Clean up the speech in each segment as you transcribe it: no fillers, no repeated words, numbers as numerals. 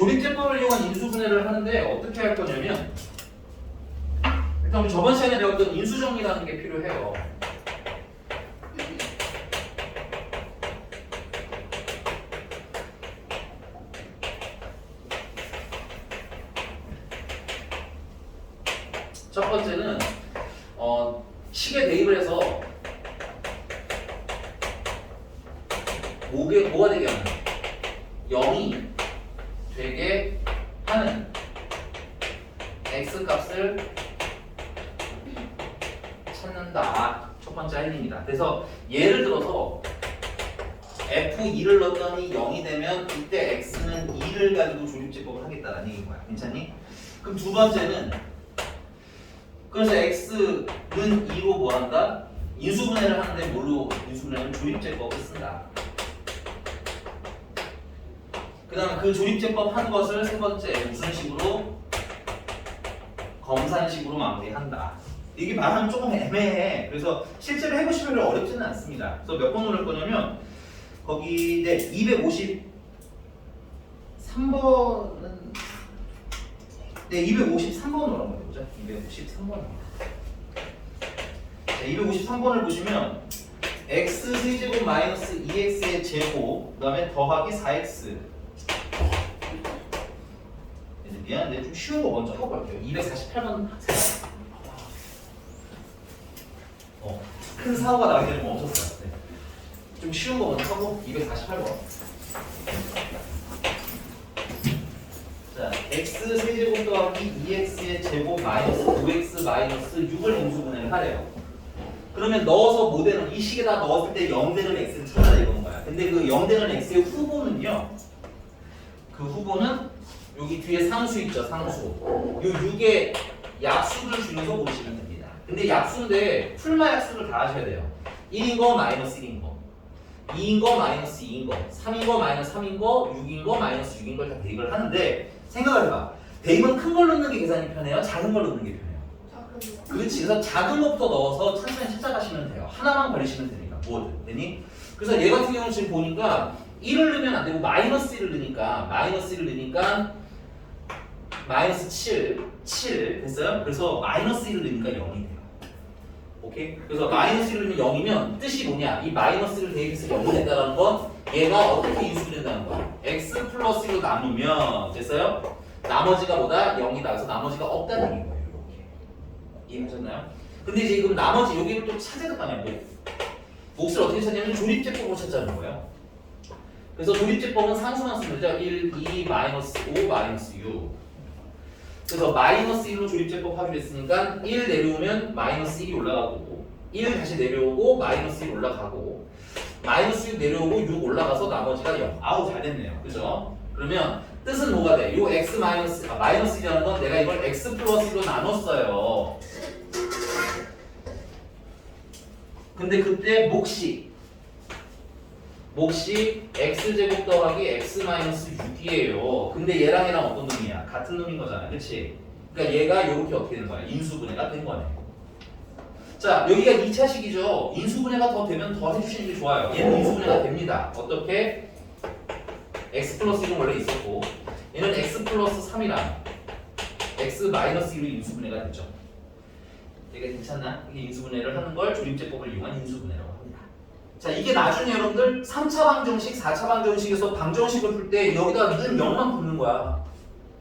조립제법을 이용한 인수분해를 하는데 어떻게 할 거냐면 일단 우리 저번 시간에 배웠던 인수정리라는 게 필요해요. 첫 번째는 식에 대입을 해서 뭐가 되게 하는 0이 되게 하는 x값을 찾는다. 첫 번째 할일입니다. 그래서 예를 들어서 f2를 넣었더니 0이 되면 이때 x는 2를 가지고 조립제법을 하겠다라는 얘기인 거야. 괜찮니? 그럼 두 번째는 그래서 x는 2로 뭐 한다? 인수분해를 하는데 뭘로 인수분해하면 조립제법을 쓴다. 그 다음 그 조립제법 한 것을 세 번째 무슨 식으로? 검산식으로 마무리한다. 이게 말하면 조금 애매해. 그래서 실제로 해보시면 별로 어렵지는 않습니다. 그래서 몇 번 누를 거냐면 거기 253번은 253번으로 한번 해보자. 253번. 네, 253번을 보시면 x 세제곱 마이너스 2x의 제곱 그 다음에 더하기 4x 미안한데 좀 쉬운 거 먼저 하고 갈게요. 248번 큰 사고가 나게 되면 멈췄어요. 네. 좀 쉬운 거 먼저 하고 248번 자, x 세제곱 더하기 2x의 제곱 마이너스 9x 마이너스 6을 인수분해를 하래요. 그러면 넣어서 뭐 되는 이 식에다 넣었을 때 0 되는 x를 찾아라 이건 거야. 근데 그 0 되는 x의 후보는요. 그 후보는 여기 뒤에 상수 있죠, 상수. 요 6의 약수를 중에서 고르시면 됩니다. 근데 약수인데 풀마 약수를 다 하셔야 돼요. 1인 거 마이너스 1인 거, 2인 거 마이너스 2인 거, 3인 거 마이너스 3인 거, 6인 거 마이너스 6인 걸 다 대입을 하는데 생각을 해봐. 대입은 큰 걸 넣는 게 계산이 편해요? 작은 걸 넣는 게 편해요? 그렇지. 그래서 작은 것부터 넣어서 천천히 찾아가시면 돼요. 하나만 버리시면 되니까. 뭐든. 되니? 그래서 얘 같은 경우는 지금 보니까 1을 넣으면 안 되고 마이너스 1을 넣으니까 마이너스 7 됐어요? 그래서 마이너스 1을 넣으니까 0이 돼요. 오케이? 그래서 마이너스 1을 넣으면 0이면 뜻이 뭐냐? 이 마이너스를 대입해서 0이 된다는 건 얘가 어떻게 인수분해된다는 거야? x 플러스 1로 나누면 됐어요? 나머지가 뭐다? 0이다. 그래서 나머지가 없다는 얘기인 거예요. 이렇게. 이해하셨나요? 근데 이제 그럼 나머지 여기를 또 찾아야 될 거 아니야? 몫을 어떻게 찾냐면 조립제법으로 찾자는 거예요. 그래서 조립제법은 상수만 쓰면 되죠. 1, 2, 마이너스 5, 마이너스 6. 그래서 마이너스 1로 조립제법 하기로 했으니까 1 내려오면 마이너스 1이 올라가고 1 다시 내려오고 마이너스 1 올라가고 마이너스 6 내려오고 6 올라가서 나머지가 0. 아우 잘 됐네요. 그죠? 그러면 뜻은 뭐가 돼? 요 x 마이너스 1이라는 건 내가 이걸 x 플러스 1로 나눴어요. 근데 그때 몫이 x제곱 더하기 x 마이너스 6이에요. 근데 얘랑 어떤 놈이야? 같은 놈인 거잖아. 그치? 그러니까 얘가 이렇게 어떻게 되는 거야? 인수분해가 된 거네. 자, 여기가 2차식이죠. 인수분해가 더 되면 더 해주시는 게 좋아요. 얘는 인수분해가 됩니다. 어떻게? x 플러스 1은 원래 있었고 얘는 x 플러스 3이랑 x 마이너스 1로 인수분해가 됐죠. 얘가 괜찮나? 이게 인수분해를 하는 걸 조립제법을 이용한 인수분해라고 합니다. 자, 이게 나중에 여러분들 3차 방정식, 4차 방정식에서 방정식을 풀 때 여기다 는 0만 붙는 거야.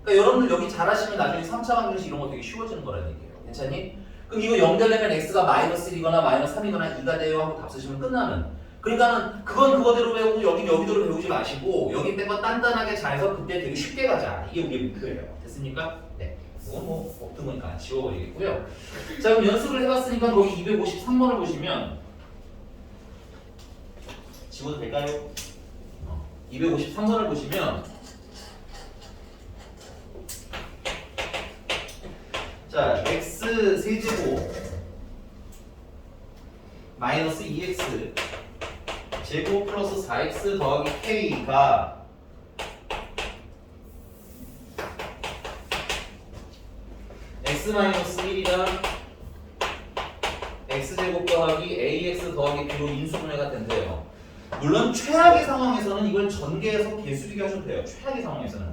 그러니까 여러분들 여기 잘하시면 나중에 3차 방정식 이런 거 되게 쉬워지는 거라는 얘기예요. 괜찮니? 그럼 이거 0 되려면 x가 마이너스 1이거나 마이너스 3이거나 2가 돼요 하고 답 쓰시면 끝나는. 그러니까는 그건 그거대로 배우고 여기대로 배우지 마시고 여기 뺀 거 단단하게 잘해서 그때 되게 쉽게 가자. 이게 우리의 목표예요. 됐습니까? 네. 이건 뭐 없던 거니까 지워버리겠고요. 자, 그럼 연습을 해봤으니까 거기 253번을 보시면 지워도 될까요? 253번을 보시면 자, x 세제곱 마이너스 2x 제곱 플러스 4x 더하기 k가 x 마이너스 1이랑 x제곱 더하기 ax 더하기 b로 인수분해가 된대요. 물론 최악의 상황에서는 이걸 전개해서 개수비기 하셔도 돼요. 최악의 상황에서는.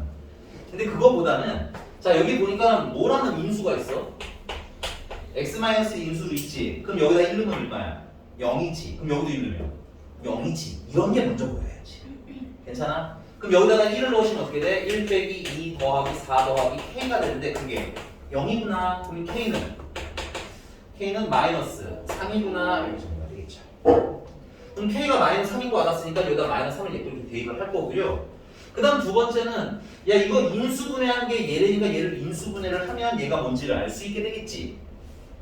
근데 그거보다는 자 여기 보니까 뭐라는 인수가 있어? x 인수로 있지. 그럼 여기다 1 넣으면 얼마야? 0이지. 그럼 여기도 1 넣으면 0이지. 이런 게 먼저 보여야지. 괜찮아? 그럼 여기다가 1을 넣으시면 어떻게 돼? 1 빼기 2 더하기 4 더하기 k가 되는데 그게 0이구나. 그럼 K는 마이너스 3이구나. 이렇게 정리가 되겠죠. 그럼 K가 마이너스 3인 거 알았으니까 여기다 마이너스 3을 이렇게 대입을 할 거고요. 그 다음 두 번째는 야 이거 인수분해하는 게 얘래니까 얘를 인수분해를 하면 얘가 뭔지를 알 수 있게 되겠지.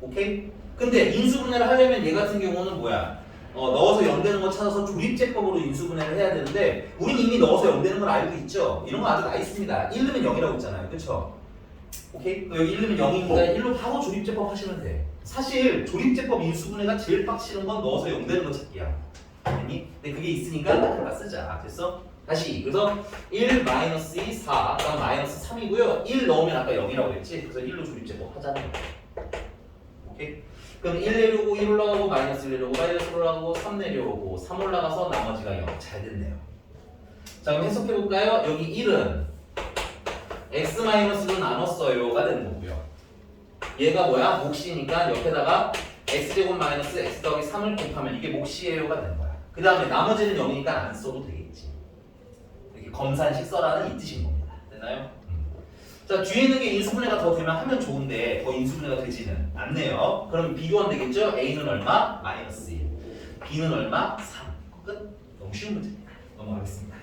오케이? 근데 인수분해를 하려면 얘 같은 경우는 뭐야? 넣어서 0 되는 거 찾아서 조립제법으로 인수분해를 해야 되는데 우린 이미 넣어서 0 되는 걸 알고 있죠? 이런 거 아주 다 있습니다. 1 넣으면 0이라고 했잖아요. 그쵸? 오케이? 여기 1 넣으면 0이니까 1로 바로 조립제법 하시면 돼. 사실 조립제법 인수분해가 제일 빡치는 건 넣어서 0 되는 거 찾기야. 아니? 근데 그게 있으니까 다 쓰자. 됐어? 다시. 그래서 1 마이너스 2, 4, 그다음 마이너스 3이고요. 1 넣으면 아까 0이라고 했지? 그래서 1로 조립제법 하자는 거야. 오케이? 그럼 1 내려오고 1 올라가고 마이너스 1 내려오고 마이너스 1 올라가고 3 내려오고 3 올라가서 나머지가 0. 잘 됐네요. 자 그럼 해석해볼까요? 여기 1은 x-로 나눴어요가 되는 거고요. 얘가 뭐야? 몫이니까 옆에다가 x제곱 마이너스 x 더하기 3을 곱하면 이게 몫이에요가 되는 거야. 그 다음에 나머지는 0이니까 안 써도 되겠지. 이렇게 검산식 써라는 이 뜻인 겁니다. 됐나요? 자 뒤에 있는 게 인수분해가 더 되면 하면 좋은데 더 인수분해가 되지는 않네요. 그럼 비교하면 되겠죠? A는 얼마? 마이너스 1. B는 얼마? 3. 끝. 너무 쉬운 문제입니다. 넘어가겠습니다.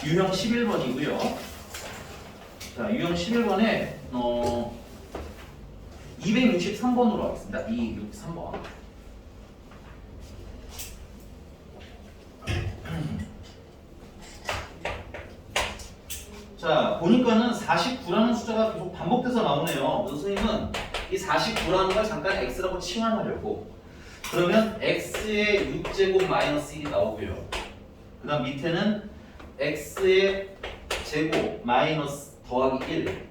유형 11번이고요. 자 유형 11번에 263번으로 하겠습니다. 263번. 자 보니까는 49라는 숫자가 계속 반복돼서 나오네요. 그래서 선생님은 이 49라는 걸 잠깐 x라고 치환하려고 그러면 x의 6제곱 마이너스 1이 나오고요. 그 다음 밑에는 x의 제곱 마이너스 더하기 1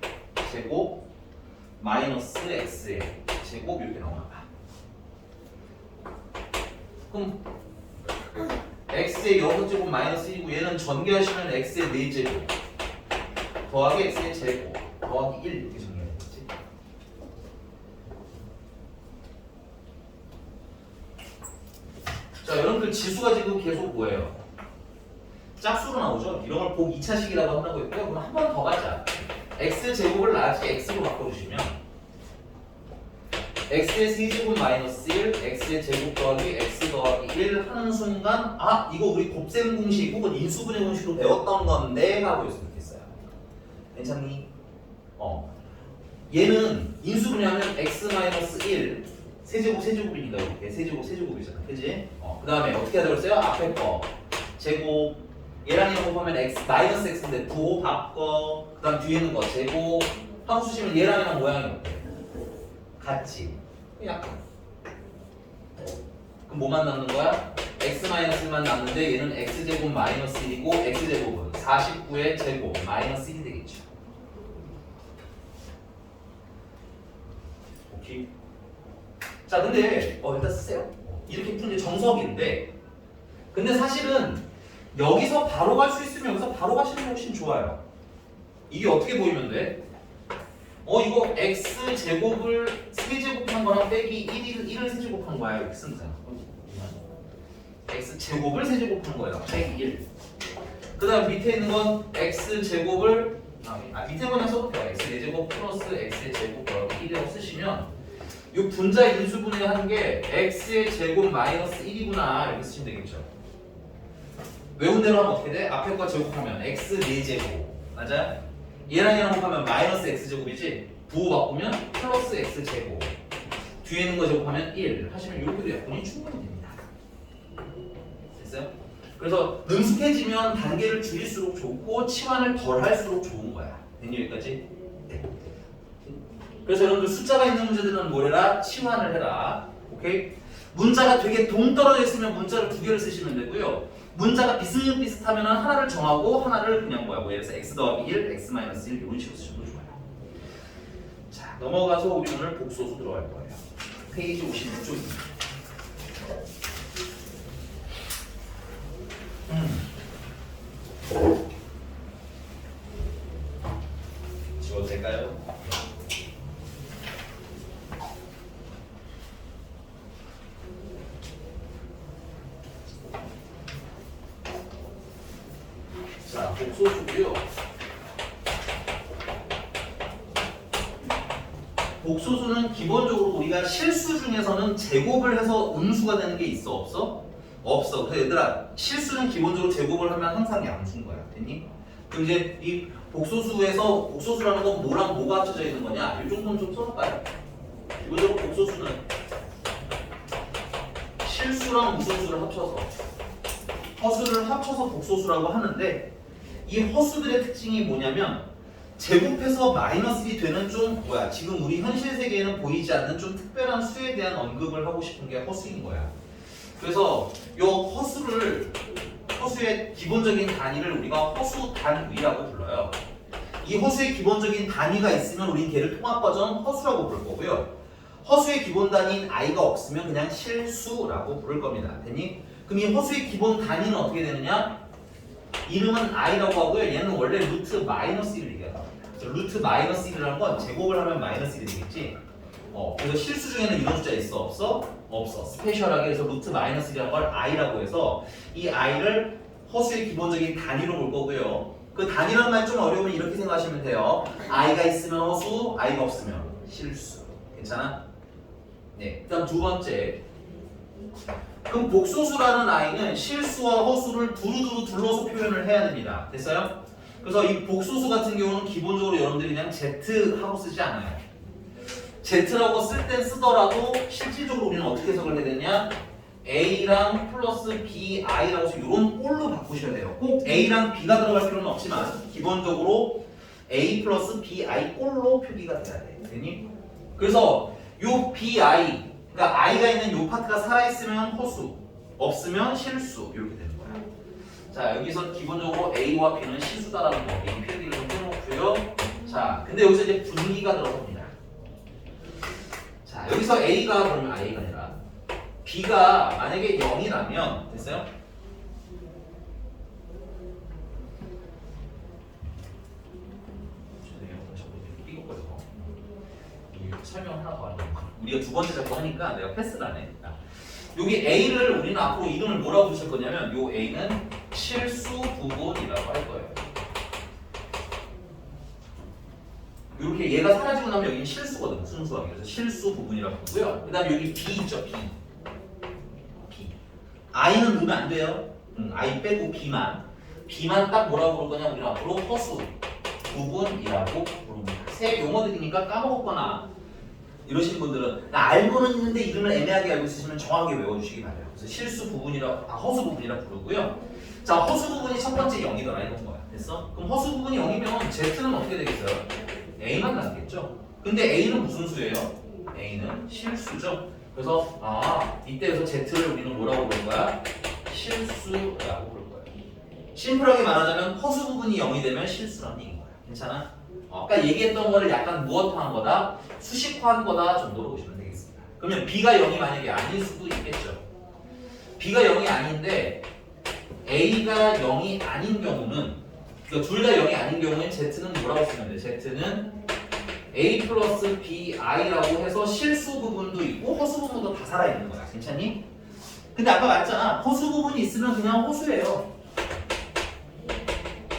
제곱 마이너스 x의 제곱 이렇게 나옵니다. 그럼 x의 6제곱 마이너스 1이고 얘는 전개하시면 x의 4제곱 더하기 x의 제곱 더하기 1 이렇게 정리해야 되겠지. 자 여러분들 지수가 지금 계속 뭐예요? 짝수로 나오죠? 이런 걸 복 2차식이라고 한다고 했고요. 그럼 한 번 더 가자. x제곱을 나중에 x로 바꿔주시면 x의 세제곱 마이너스 1 x의 제곱 더하기 x 더하기 1 하는 순간 아 이거 우리 곱셈 공식 혹은 인수분해 공식으로 배웠던 건데 하고 있으면 좋겠어요. 괜찮니? 얘는 인수분해하면 x-1 세제곱이니까 이렇게 세제곱이잖아. 그지? 그 다음에 어떻게 하자고 했어요? 앞에 거 제곱 얘랑 얘랑 곱하면 x 마이너스 x인데 부호 바꿔 그 다음 뒤에 있는 거 제곱 함수 쓰시면 얘랑 얘랑 모양이 어때? 같지? 약간 그럼 뭐만 남는 거야? x-1만 남는데 얘는 x제곱 마이너스 1이고 x제곱은 49의 제곱 마이너스 1이 되겠죠. 오케이. 자 근데 일단 쓰세요. 이렇게 푸는 게 정석인데 근데 사실은 여기서 바로 갈 수 있으면 여기서 바로 가시는 게 훨씬 좋아요. 이게 어떻게 보이면 돼? 이거 x제곱을 세제곱한 거랑 빼기 1을 세제곱한 거야. 이렇게 쓰면 되잖아. x제곱을 세제곱한 거야. 빼기 1. 그 다음 밑에 있는 건 x제곱을 밑에 거는 써도 돼요. x4제곱 플러스 x의 제곱 더하기 1이라고 쓰시면 이 분자 인수분해 하는 게 x의 제곱 마이너스 1이구나 이렇게 쓰시면 되겠죠. 외운 대로 하면 어떻게 돼? 앞에 거 제곱하면 x 4제곱 맞아? 얘랑 얘랑 곱하면 마이너스 x제곱이지 부호 바꾸면 플러스 x제곱 뒤에 있는 거 제곱하면 1 하시면 이렇게도 약분이 충분히 됩니다. 됐어요? 그래서 능숙해지면 단계를 줄일수록 좋고 치환을 덜 할수록 좋은 거야. 됐니 여기까지? 네. 그래서 여러분들 숫자가 있는 문제들은 뭐래라? 치환을 해라. 오케이? 문자가 되게 동떨어져 있으면 문자를 2개를 쓰시면 되고요. 문자가 비슷비슷하면 하나를 정하고 하나를 그냥 예를 들어서 x 더하기 1, x 마이너스 1 이런 식으로 쓰셔도 좋아요. 자 넘어가서 우리 오늘 복소수 들어갈 거예요. 페이지 56쪽입니다. 복소수고요. 복소수는 기본적으로 우리가 실수 중에서는 제곱을 해서 음수가 되는 게 있어 없어? 없어. 그래서 얘들아 실수는 기본적으로 제곱을 하면 항상 양수인 거야. 됐니? 그럼 이제 이 복소수에서 복소수라는 건 뭐랑 뭐가 합쳐져 있는 거냐? 이 정도는 좀 써볼까요? 기본적으로 복소수는 실수랑 무소수를 합쳐서 허수를 합쳐서 복소수라고 하는데 이 허수들의 특징이 뭐냐면 제곱해서 마이너스 1이 되는 좀 지금 우리 현실 세계에는 보이지 않는 좀 특별한 수에 대한 언급을 하고 싶은 게 허수인 거야. 그래서 요 허수의 기본적인 단위를 우리가 허수 단위라고 불러요. 이 허수의 기본적인 단위가 있으면 우린 걔를 통합 버전 허수라고 부를 거고요. 허수의 기본 단위인 i가 없으면 그냥 실수라고 부를 겁니다. 됐니? 그럼 이 허수의 기본 단위는 어떻게 되느냐? 이름은 i라고 하고요. 얘는 원래 루트 마이너스 1을 얘기하다. 루트 마이너스 1이라는 건 제곱을 하면 마이너스 1이 되겠지? 그래서 실수 중에는 이런 숫자 있어? 없어? 없어. 스페셜하게 해서 루트 마이너스 1이라는 걸 i라고 해서 이 i를 허수의 기본적인 단위로 볼 거고요. 그 단위라는 말 좀 어려우면 이렇게 생각하시면 돼요. i가 있으면 허수, i가 없으면 실수. 괜찮아? 네. 그다음 두 번째. 그럼 복소수라는 i는 실수와 허수를 두루두루 둘러서 표현을 해야 됩니다. 됐어요? 그래서 이 복소수 같은 경우는 기본적으로 여러분들이 그냥 Z하고 쓰지 않아요. Z라고 쓸 땐 쓰더라도 실질적으로 우리는 어떻게 해석을 해야 되냐? A랑 플러스 BI라고 해서 이런 꼴로 바꾸셔야 돼요. 꼭 A랑 B가 들어갈 필요는 없지만 기본적으로 A 플러스 BI 꼴로 표기가 돼야 돼. 됐니? 그래서 요 BI, 그러니까 I가 있는 요 파트가 살아있으면 허수, 없으면 실수 이렇게 되는 거야. 자, 여기서 기본적으로 A와 B는 실수다라는 거 A 필기를 좀 해놓고요. 자, 근데 여기서 이제 분기가 들어갑니다. 자, 여기서 A가 그러면 A가 아니라 B가 만약에 0이라면 됐어요? 설명 하나 더 하는 거. 우리가 두 번째 자꾸 하니까 내가 패스를 안 해. 여기 A를 우리는 앞으로 이름을 뭐라고 붙일 거냐면 요 A는 실수 부분이라고 할 거예요. 이렇게 얘가 사라지고 나면 여기는 실수거든. 순수하게. 그래서 실수 부분이라고 부르고요. 그 다음에 여기 B 있죠. B. I는 넣으면 안 돼요. I 빼고 B만 딱 뭐라고 부를 거냐 우리는 앞으로 허수 부분이라고 부릅니다. 새 용어들이니까 까먹었거나 이러신 분들은 알고는 있는데 이름을 애매하게 알고 있으시면 정확하게 외워주시기 바래요. 그래서 실수 부분이라 허수 부분이라 부르고요. 자, 허수 부분이 첫 번째 0이더라 이런 거야. 됐어? 그럼 허수 부분이 0이면 Z는 어떻게 되겠어요? A만 남겠죠. 근데 A는 무슨 수예요? A는 실수죠. 그래서 이때에서 Z를 우리는 뭐라고 부를 거야? 실수라고 부를 거예요. 심플하게 말하자면 허수 부분이 0이 되면 실수라는 얘기인 거야. 괜찮아? 아까 얘기했던 거를 약간 무엇화한 거다? 수식화한 거다 정도로 보시면 되겠습니다. 그러면 B가 0이 만약에 아닐 수도 있겠죠. B가 0이 아닌데 A가 0이 아닌 경우는 그러니까 둘 다 0이 아닌 경우엔 Z는 뭐라고 쓰면 돼? Z는 A 플러스 BI라고 해서 실수 부분도 있고 허수 부분도 다 살아있는 거야. 괜찮니? 근데 아까 말했잖아. 허수 부분이 있으면 그냥 허수예요.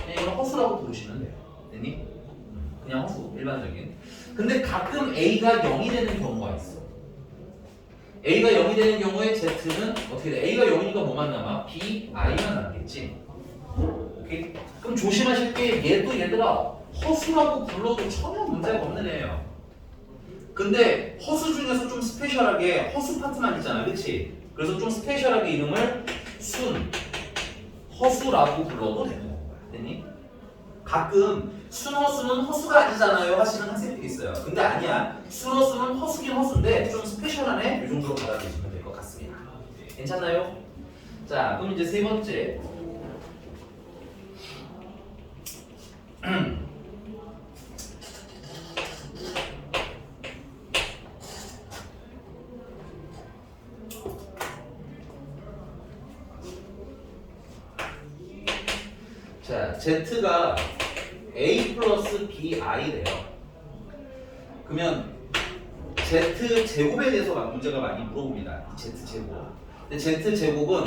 그냥 이건 허수라고 부르시면 돼요. 됐니? 그냥 허수, 일반적인. 근데 가끔 A가 0이 되는 경우가 있어. A가 0이 되는 경우에 Z는 어떻게 돼? A가 0이니까 뭐만 남아? BI만 남겠지. 오케이? 그럼 조심하실 게 얘도 얘들아 허수라고 불러도 전혀 문제가 없는 애예요. 근데 허수 중에서 좀 스페셜하게 허수 파트만 있잖아. 그치? 그래서 좀 스페셜하게 이름을 허수라고 불러도 되는 거야. 됐니? 가끔 순허수는 허수가 아니잖아요 하시는 학생들이 있어요. 근데 아니야. 순허수는 허수긴 허수인데 좀 스페셜한 애 이 정도로 받아들이시면 될 것 같습니다. 괜찮나요? 자, 그럼 이제 세 번째. 자, Z가 A 플러스 BI래요. 그러면 Z 제곱에 대해서 문제가 많이 물어봅니다. Z 제곱. 근데 Z 제곱은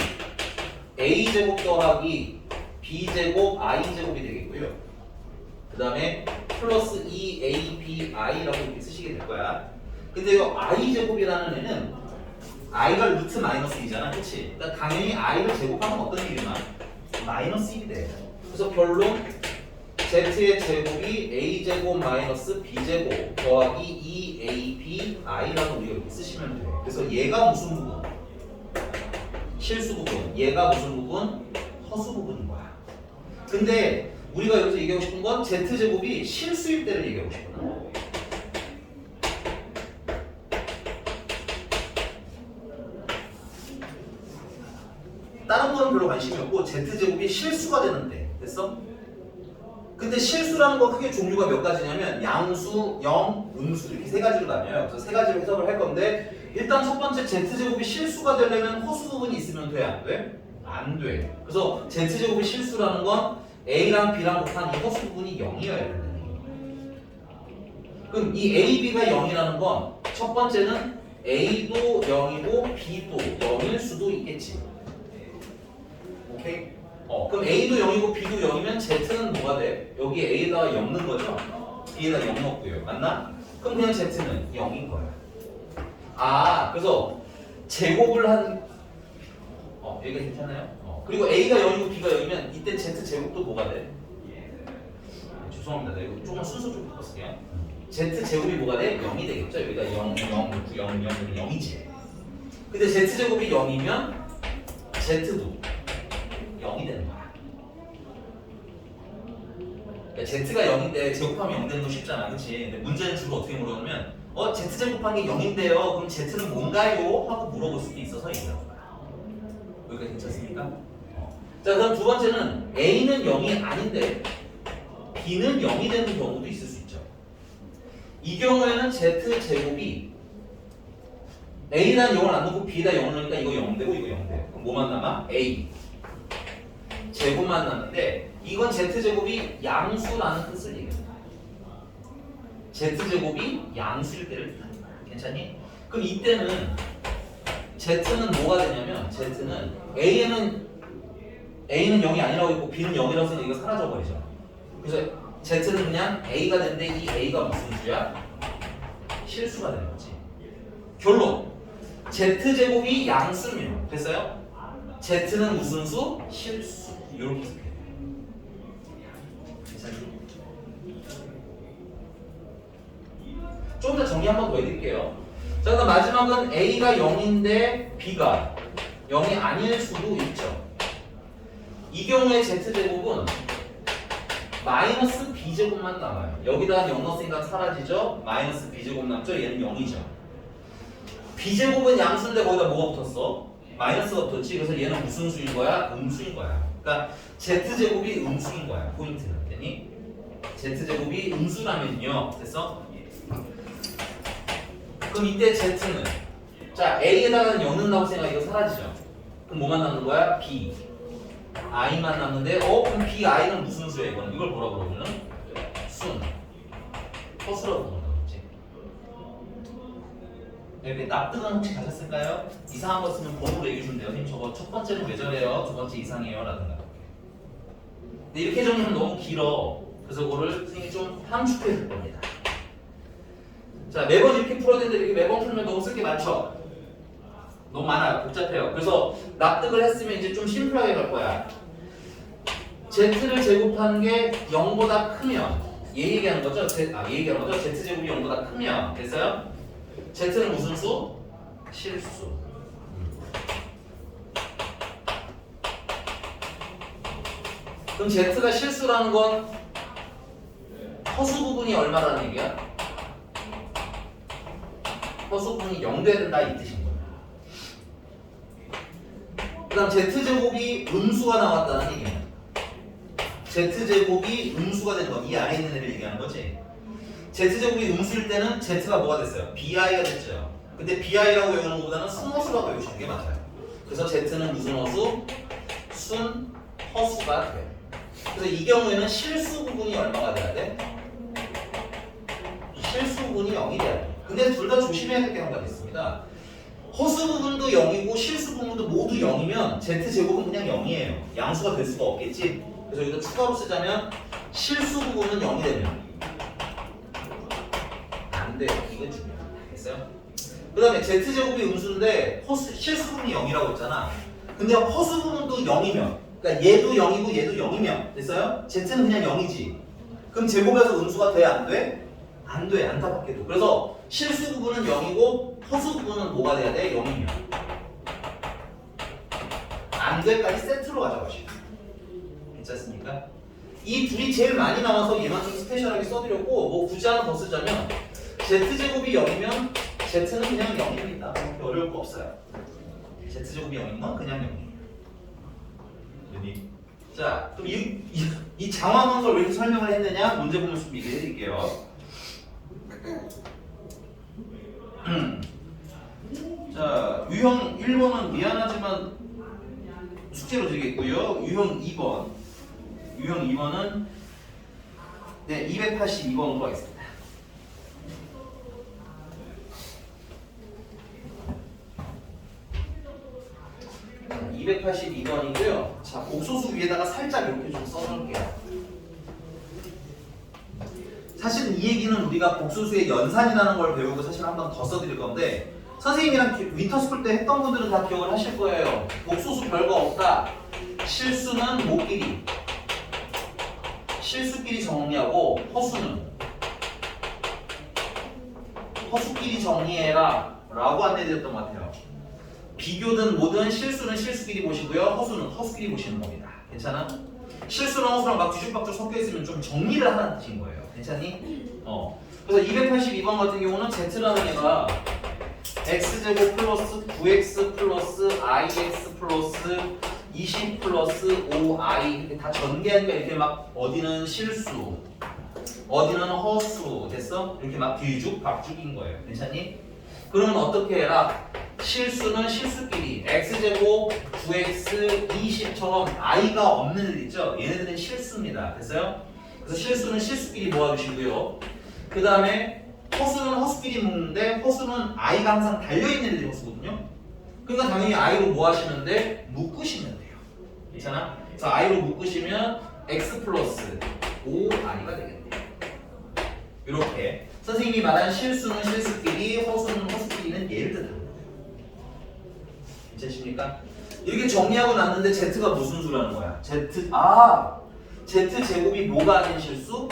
A 제곱 더하기 b제곱 i제곱이 되겠고요. 그 다음에 플러스 2abi라고 이렇게 쓰시게 될 거야. 근데 이 i제곱이라는 애는 i가 루트 마이너스 2잖아, 그치? 그러니까 당연히 i를 제곱하면 어떤 일이나 마이너스 1이 돼. 그래서 결론 z의 제곱이 a제곱 마이너스 b제곱 더하기 2abi라고 우리가 이렇게 쓰시면 돼. 그래서 얘가 무슨 부분? 실수 부분. 얘가 무슨 부분? 허수 부분인 거야. 근데 우리가 여기서 얘기하고 싶은 건 z제곱이 실수일 때를 얘기하고 싶거든. 다른 거는 별로 관심이 없고 z제곱이 실수가 되는데 됐어? 근데 실수라는 거 크게 종류가 몇 가지냐면 양수, 영, 음수 이렇게 세 가지로 나뉘어요. 그래서 세 가지로 해석을 할 건데 일단 첫 번째 z제곱이 실수가 되려면 허수 부분이 있으면 돼? 안 돼? 안 돼. 그래서 z제곱이 실수라는 건 a랑 b랑 곱한 이 허수 부분이 0이어야 된다. 그럼 이 a, b가 0이라는 건 첫 번째는 a도 0이고 b도 0일 수도 있겠지. 오케이? 그럼 a도 0이고 b도 0이면 z는 뭐가 돼? 여기 a에다가 0 넣은 거죠? b에다 0 넣고요. 맞나? 그럼 그냥 z는 0인 거야. 아, 그래서 제곱을 한 여기가 괜찮아요? 그리고 a가 0이고 b가 0이면 이때 z 제곱도 뭐가 돼? 죄송합니다. 나 이거 조금 순서 좀 바꿨을게요. z 제곱이 뭐가 돼? 0이 되겠죠? 여기다 0, 0, 9, 0, 0, 0이지. 근데 z 제곱이 0이면 z도 0이 되는 거야. 그러니까 z가 0인데 제곱하면 0 되는 거 쉽잖아, 그렇지? 근데 문제는 주로 어떻게 물어보냐면 z 제곱한 게 0인데요. 그럼 z는 뭔가요? 하고 물어볼 수도 있어서 얘기하는 거야. 여기가 괜찮습니까? 자, 그럼 두 번째는 a는 0이 아닌데 b는 0이 되는 경우도 있을 수 있죠. 이 경우에는 z 제곱이 a에다 0을 안 넣고 b에다 0을 넣으니까 이거 0 되고 이거 0 돼요. 그럼 뭐만 남아? a 제곱만 남는데 이건 z제곱이 양수라는 뜻을 얘기합니다. z제곱이 양수일 때를 뜻합니다. 괜찮니? 그럼 이때는 z는 뭐가 되냐면 z는 a는 0이 아니라고 했고 b는 0이라고 해서 이거 사라져 버리죠. 그래서 z는 그냥 a가 되는데 이 a가 무슨 수야? 실수가 되는 거지. 결론 z제곱이 양수면 됐어요? z는 무슨 수? 실수. 이렇게 해석해요. 좀 더 정리 한번 더 해드릴게요. 자, 그럼 마지막은 a가 0인데 b가 0이 아닐 수도 있죠. 이 경우에 z제곱은 마이너스 b제곱만 남아요. 여기다 0 넣었으니까 사라지죠. 마이너스 b제곱 남죠. 얘는 0이죠. b제곱은 양수인데 거기다 뭐가 붙었어? 마이너스가 붙었지. 그래서 얘는 무슨 수인 거야? 음수인 거야. 그러니까 z제곱이 음수인 거야. 포인트는. 됐니? z제곱이 음수라면요. 됐어? 그럼 이때 z는 자, a에다가는 0 넣는다고 생각해. 이거 사라지죠. 그럼 뭐만 남는 거야? b i만 남는데 그럼 b, i는 무슨 수야 이거는? 이걸 뭐라고 그러면? 순 허수라고 부른다 그랬지. 이렇게 납득은 혹시 가셨을까요? 이상한 거 쓰면 번호로 얘기해 주면 돼요. 님 저거 첫 번째는 왜 저래요? 두 번째 이상해요 라든가. 근데 이렇게 정리하면 너무 길어. 그래서 그거를 선생님이 좀 함축해 줄 겁니다. 자, 매번 이렇게 풀어야 되는데 이렇게 매번 풀면 너무 쓸 게 많죠? 너무 많아요. 복잡해요. 그래서 납득을 했으면 이제 좀 심플하게 갈 거야. z를 제곱하는 게 0보다 크면 얘 얘기하는 거죠? 얘 얘기하는 거죠? z제곱이 0보다 크면 됐어요? z는 무슨 수? 실수. 그럼 z가 실수라는 건 허수 부분이 얼마라는 얘기야? 허수 부분이 0 돼야 된다 이 뜻인 거야. 그 다음 z제곱이 음수가 나왔다는 얘기는 z제곱이 음수가 되는 건 이 안에 있는 애를 얘기하는 거지. z제곱이 음수일 때는 z가 뭐가 됐어요? bi가 됐죠. 근데 bi라고 외우는 것보다는 순허수라고 외우시는 게 맞아요. 그래서 z는 무슨 허수? 순 허수가 돼요. 그래서 이 경우에는 실수 부분이 얼마가 돼야 돼? 실수 부분이 0이 돼야 돼. 근데 둘 다 조심해야 될 게 한 가지 있습니다. 허수 부분도 0이고 실수 부분도 모두 0이면 z제곱은 그냥 0이에요. 양수가 될 수가 없겠지. 그래서 여기다 추가로 쓰자면 실수 부분은 0이 되면 안 돼요. 이건 중요해요. 됐어요? 그 다음에 z제곱이 음수인데 실수 부분이 0이라고 했잖아. 근데 허수 부분도 0이면, 그러니까 얘도 0이고 얘도 0이면 됐어요? z는 그냥 0이지. 그럼 제곱에서 음수가 돼? 안 돼? 안 돼. 안타깝게도. 그래서 실수 부분은 0이고 허수 부분은 뭐가 돼야 돼? 0이면. 안 돼까지 세트로 가져가시고. 괜찮습니까? 이 둘이 제일 많이 나와서 얘만 좀 스페셜하게 써드렸고, 뭐 굳이 하나 더 쓰자면 z제곱이 0이면 z는 그냥 0입니다. 그렇게 어려울 거 없어요. z제곱이 0이면 그냥 0이에요. 자, 그럼 이 장황한 걸 왜 이렇게 설명을 했느냐? 문제 보면 좀 얘기해 드릴게요. 자, 유형 1번은 미안하지만 숙제로 드리겠고요. 유형 2번은 네, 282번으로 하겠습니다. 자, 282번이고요. 자, 복소수 위에다가 살짝 이렇게 좀 써놓을게요. 사실은 이 얘기는 우리가 복소수의 연산이라는 걸 배우고 사실 한 번 더 써드릴 건데, 선생님이랑 윈터스쿨 때 했던 분들은 다 기억을 하실 거예요. 복소수 별거 없다. 실수는 모끼리, 실수끼리 정리하고 허수끼리 정리해라 라고 안내드렸던 것 같아요. 비교든 뭐든 실수는 실수끼리 보시고요, 허수는 허수끼리 보시는 겁니다. 괜찮아? 실수랑 허수랑 막 뒤죽박죽 섞여 있으면 좀 정리를 하라는 뜻인 거예요. 괜찮니? 그래서 282번 같은 경우는 z라는 애가 x제곱 플러스 9x 플러스 ix 플러스 20 플러스 5i 이렇게 다 전개하니까 이렇게 막 어디는 실수, 어디는 허수 됐어? 이렇게 막 뒤죽박죽인 거예요. 괜찮니? 그러면 어떻게 해라? 실수는 실수끼리 x제곱 9x 20처럼 i가 없는 애들 있죠? 얘네들은 실수입니다. 됐어요? 그래서 실수는 실수끼리 모아주시고요. 그 다음에 허수는 허수끼리 묶는데 허수는 i가 항상 달려있는 애들이 허수거든요. 그러니까 당연히 i로 뭐 하시는데 묶으시면 돼요. 괜찮아? 그래서 i로 묶으시면 x 플러스 5i가 되겠네요. 이렇게 선생님이 말한 실수는 실수끼리, 허수는 허수끼리는 얘를 뜻합니다. 괜찮습니까? 이렇게 정리하고 났는데 z가 무슨 수라는 거야? z 제곱이 뭐가 아닌 실수?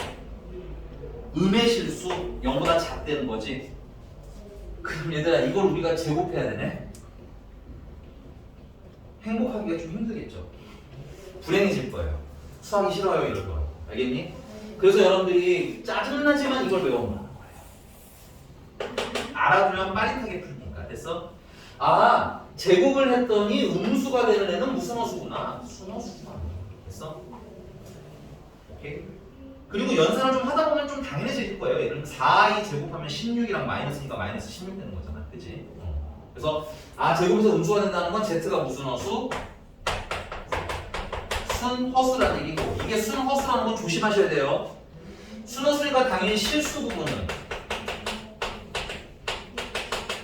음의 실수 0보다 작다는 거지. 그럼 얘들아 이걸 우리가 제곱해야 되네. 행복하기가 좀 힘들겠죠. 불행해질 거예요. 수학이 싫어요 이럴 거라고. 알겠니? 그래서 여러분들이 짜증나지만 이걸 외워놓는 거예요. 알아두면 빠릿하게 풀니까. 됐어? 아, 제곱을 했더니 음수가 되는 애는 무슨 어수구나. 순어수구나. 됐어? 오케이? 그리고 연산을 좀 하다 보면 좀 당연해질 거예요. 예를 들면 4i 제곱하면 16이랑 마이너스니까 마이너스 16 되는 거잖아. 그치? 그래서 제곱에서 음수가 된다는 건 z가 무슨 어수? 순허수라는 얘기고, 이게 순허수라는 건 조심하셔야 돼요. 순허수니까 당연히 실수 부분은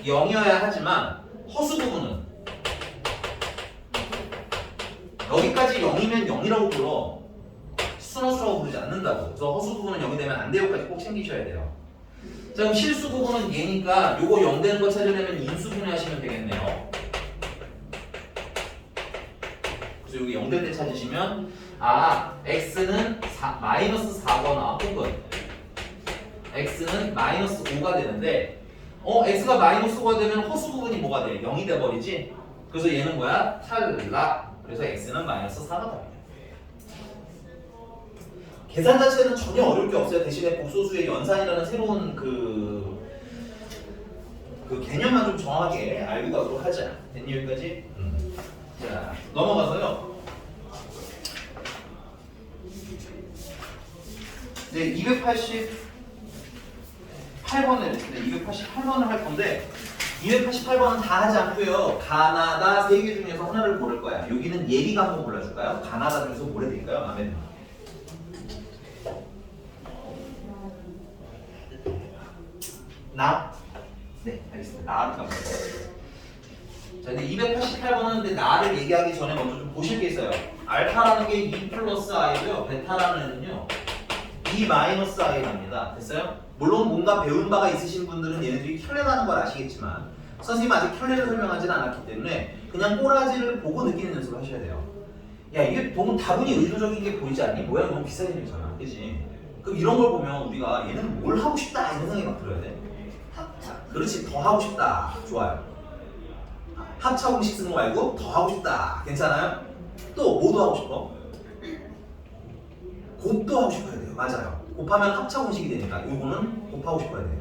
0이어야 하지만 허수 부분은 여기까지 0이면 0이라고 불러. 순허수라고 부르지 않는다고. 그래서 허수 부분은 0이 되면 안 돼요까지 꼭 챙기셔야 돼요. 자, 그럼 실수 부분은 얘니까 요거 0 되는 거 찾으려면 인수분해 하시면 되겠네요. 그래서 여기 0 될 때 찾으시면 x는 마이너스 4거나 혹은 x는 마이너스 5가 되는데 x가 마이너스 5가 되면 허수 부분이 뭐가 돼? 0이 돼버리지? 그래서 얘는 뭐야? 탈락. 그래서 x는 마이너스 4가 됩니다. 계산 자체는 전혀 어려울 게 없어요. 대신에 복소수의 연산이라는 새로운 그 개념만 좀 정확하게 알고 가도록 하자. 됐니 여기까지? 자, 넘어가서요. 네, 288번을 할 건데 288번은 다 하지 않고요. 가나다 3개 중에서 하나를 고를 거야. 여기는 예리가 한번 골라줄까요? 가나다 중에서 뭘 해드릴까요? 마음에 드는 거. 나? 네, 알겠습니다. 나를 가볼게요. 자, 근데 288번은 근데 나를 얘기하기 전에 먼저 좀 보실 게 있어요. 알파라는 게 2 플러스 i고요. 베타라는 애는요. 2 마이너스 i랍니다. 됐어요? 물론 뭔가 배운 바가 있으신 분들은 얘네들이 켤레라는 걸 아시겠지만 선생님 아직 켤레를 설명하지는 않았기 때문에 그냥 꼬라지를 보고 느끼는 연습을 하셔야 돼요. 야, 이게 너무 다분히 의도적인 게 보이지 않니? 모양이 너무 비싸게 생겼잖아. 그치? 그럼 이런 걸 보면 우리가 얘는 뭘 하고 싶다 이런 생각이 막 들어야 돼. 합차. 그렇지, 더 하고 싶다. 좋아요. 합차 공식 쓰는 거 말고 더 하고 싶다. 괜찮아요? 또 뭐도 하고 싶어? 곱도 하고 싶어야 돼요. 맞아요. 곱하면 합차 공식이 되니까 요거는 곱하고 싶어야 돼요.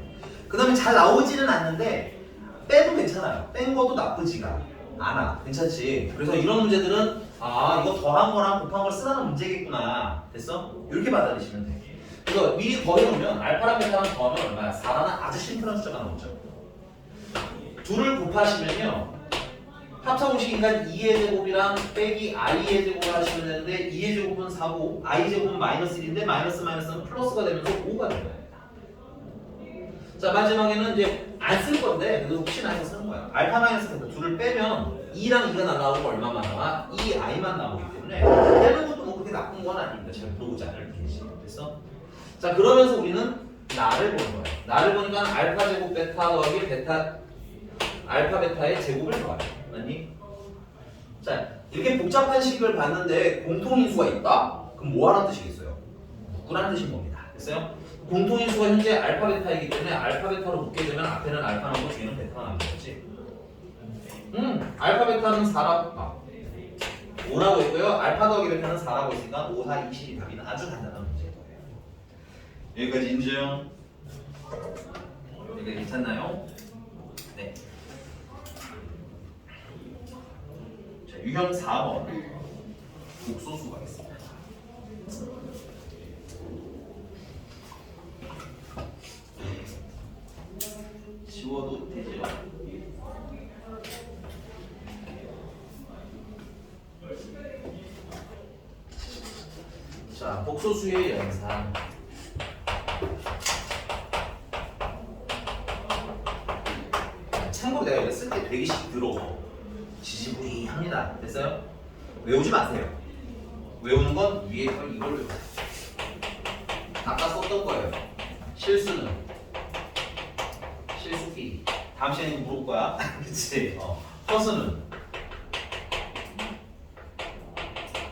그 다음에 잘 나오지는 않는데 빼도 괜찮아요. 뺀 것도 나쁘지가 않아. 괜찮지? 그래서 이런 문제들은 아, 이거 더한 거랑 곱한 걸 쓰라는 문제겠구나. 됐어? 이렇게 받아들이시면 돼. 그래서 미리 더해놓으면 알파랑 베타랑 더하면 얼마야? 4라는 아주 심플한 숫자가 나오죠. 둘을 곱하시면요. 합차 공식이니까 2의 제곱이랑 빼기 i의 제곱을 하시면 되는데 2의 제곱은 4고 i 제곱은 마이너스 1인데 마이너스는 플러스가 되면서 5가 되는 거예요. 자, 마지막에는 이제 안 쓸 건데 그래도 혹시나 해서 쓰는 거야. 알파 마이너스 베타 둘을 빼면 2랑 2가 나오고 얼마만 나와? 2i만 나오기 때문에 빼는 것도 뭐 그렇게 나쁜 건 아닙니다. 잘 모르지 않을 뿐이지. 됐어? 자, 그러면서 우리는 나를 보는 거야. 나를 보니까 알파 제곱 베타 더하기 베타 알파 베타의 제곱을 더하요. 맞니? 자, 이렇게 복잡한 식을 봤는데 공통인수가 있다? 그럼 뭐 하라는 뜻이겠어요? 묶으라는 뜻인 겁니다. 됐어요? 공통인수가 현재 알파 베타이기 때문에 알파 베타로 묶게 되면 앞에는 알파 나오고 뒤에는 베타가 남겠지. 알파 베타는 4라고 5라고 했고요. 알파 더하기 베타는 4라고 했으니까 5, 4, 20이 답이는 아주 간단한 문제일 거예요. 여기까지 인증. 여기까지 괜찮나요? 네. 자, 유형 4번 복소수가 있습니다. 지워도 되죠? 자, 복소수의 연산. 참고로 내가 이거 쓸 때 되게 씩 들어. 지지부리합니다. 됐어요? 외우지 마세요. 외우는 건 위에 걸 이걸 외우세요. 아까 썼던 거예요. 실수는 실수끼리. 다음 시간에 물어볼 거야. 그치? 허수는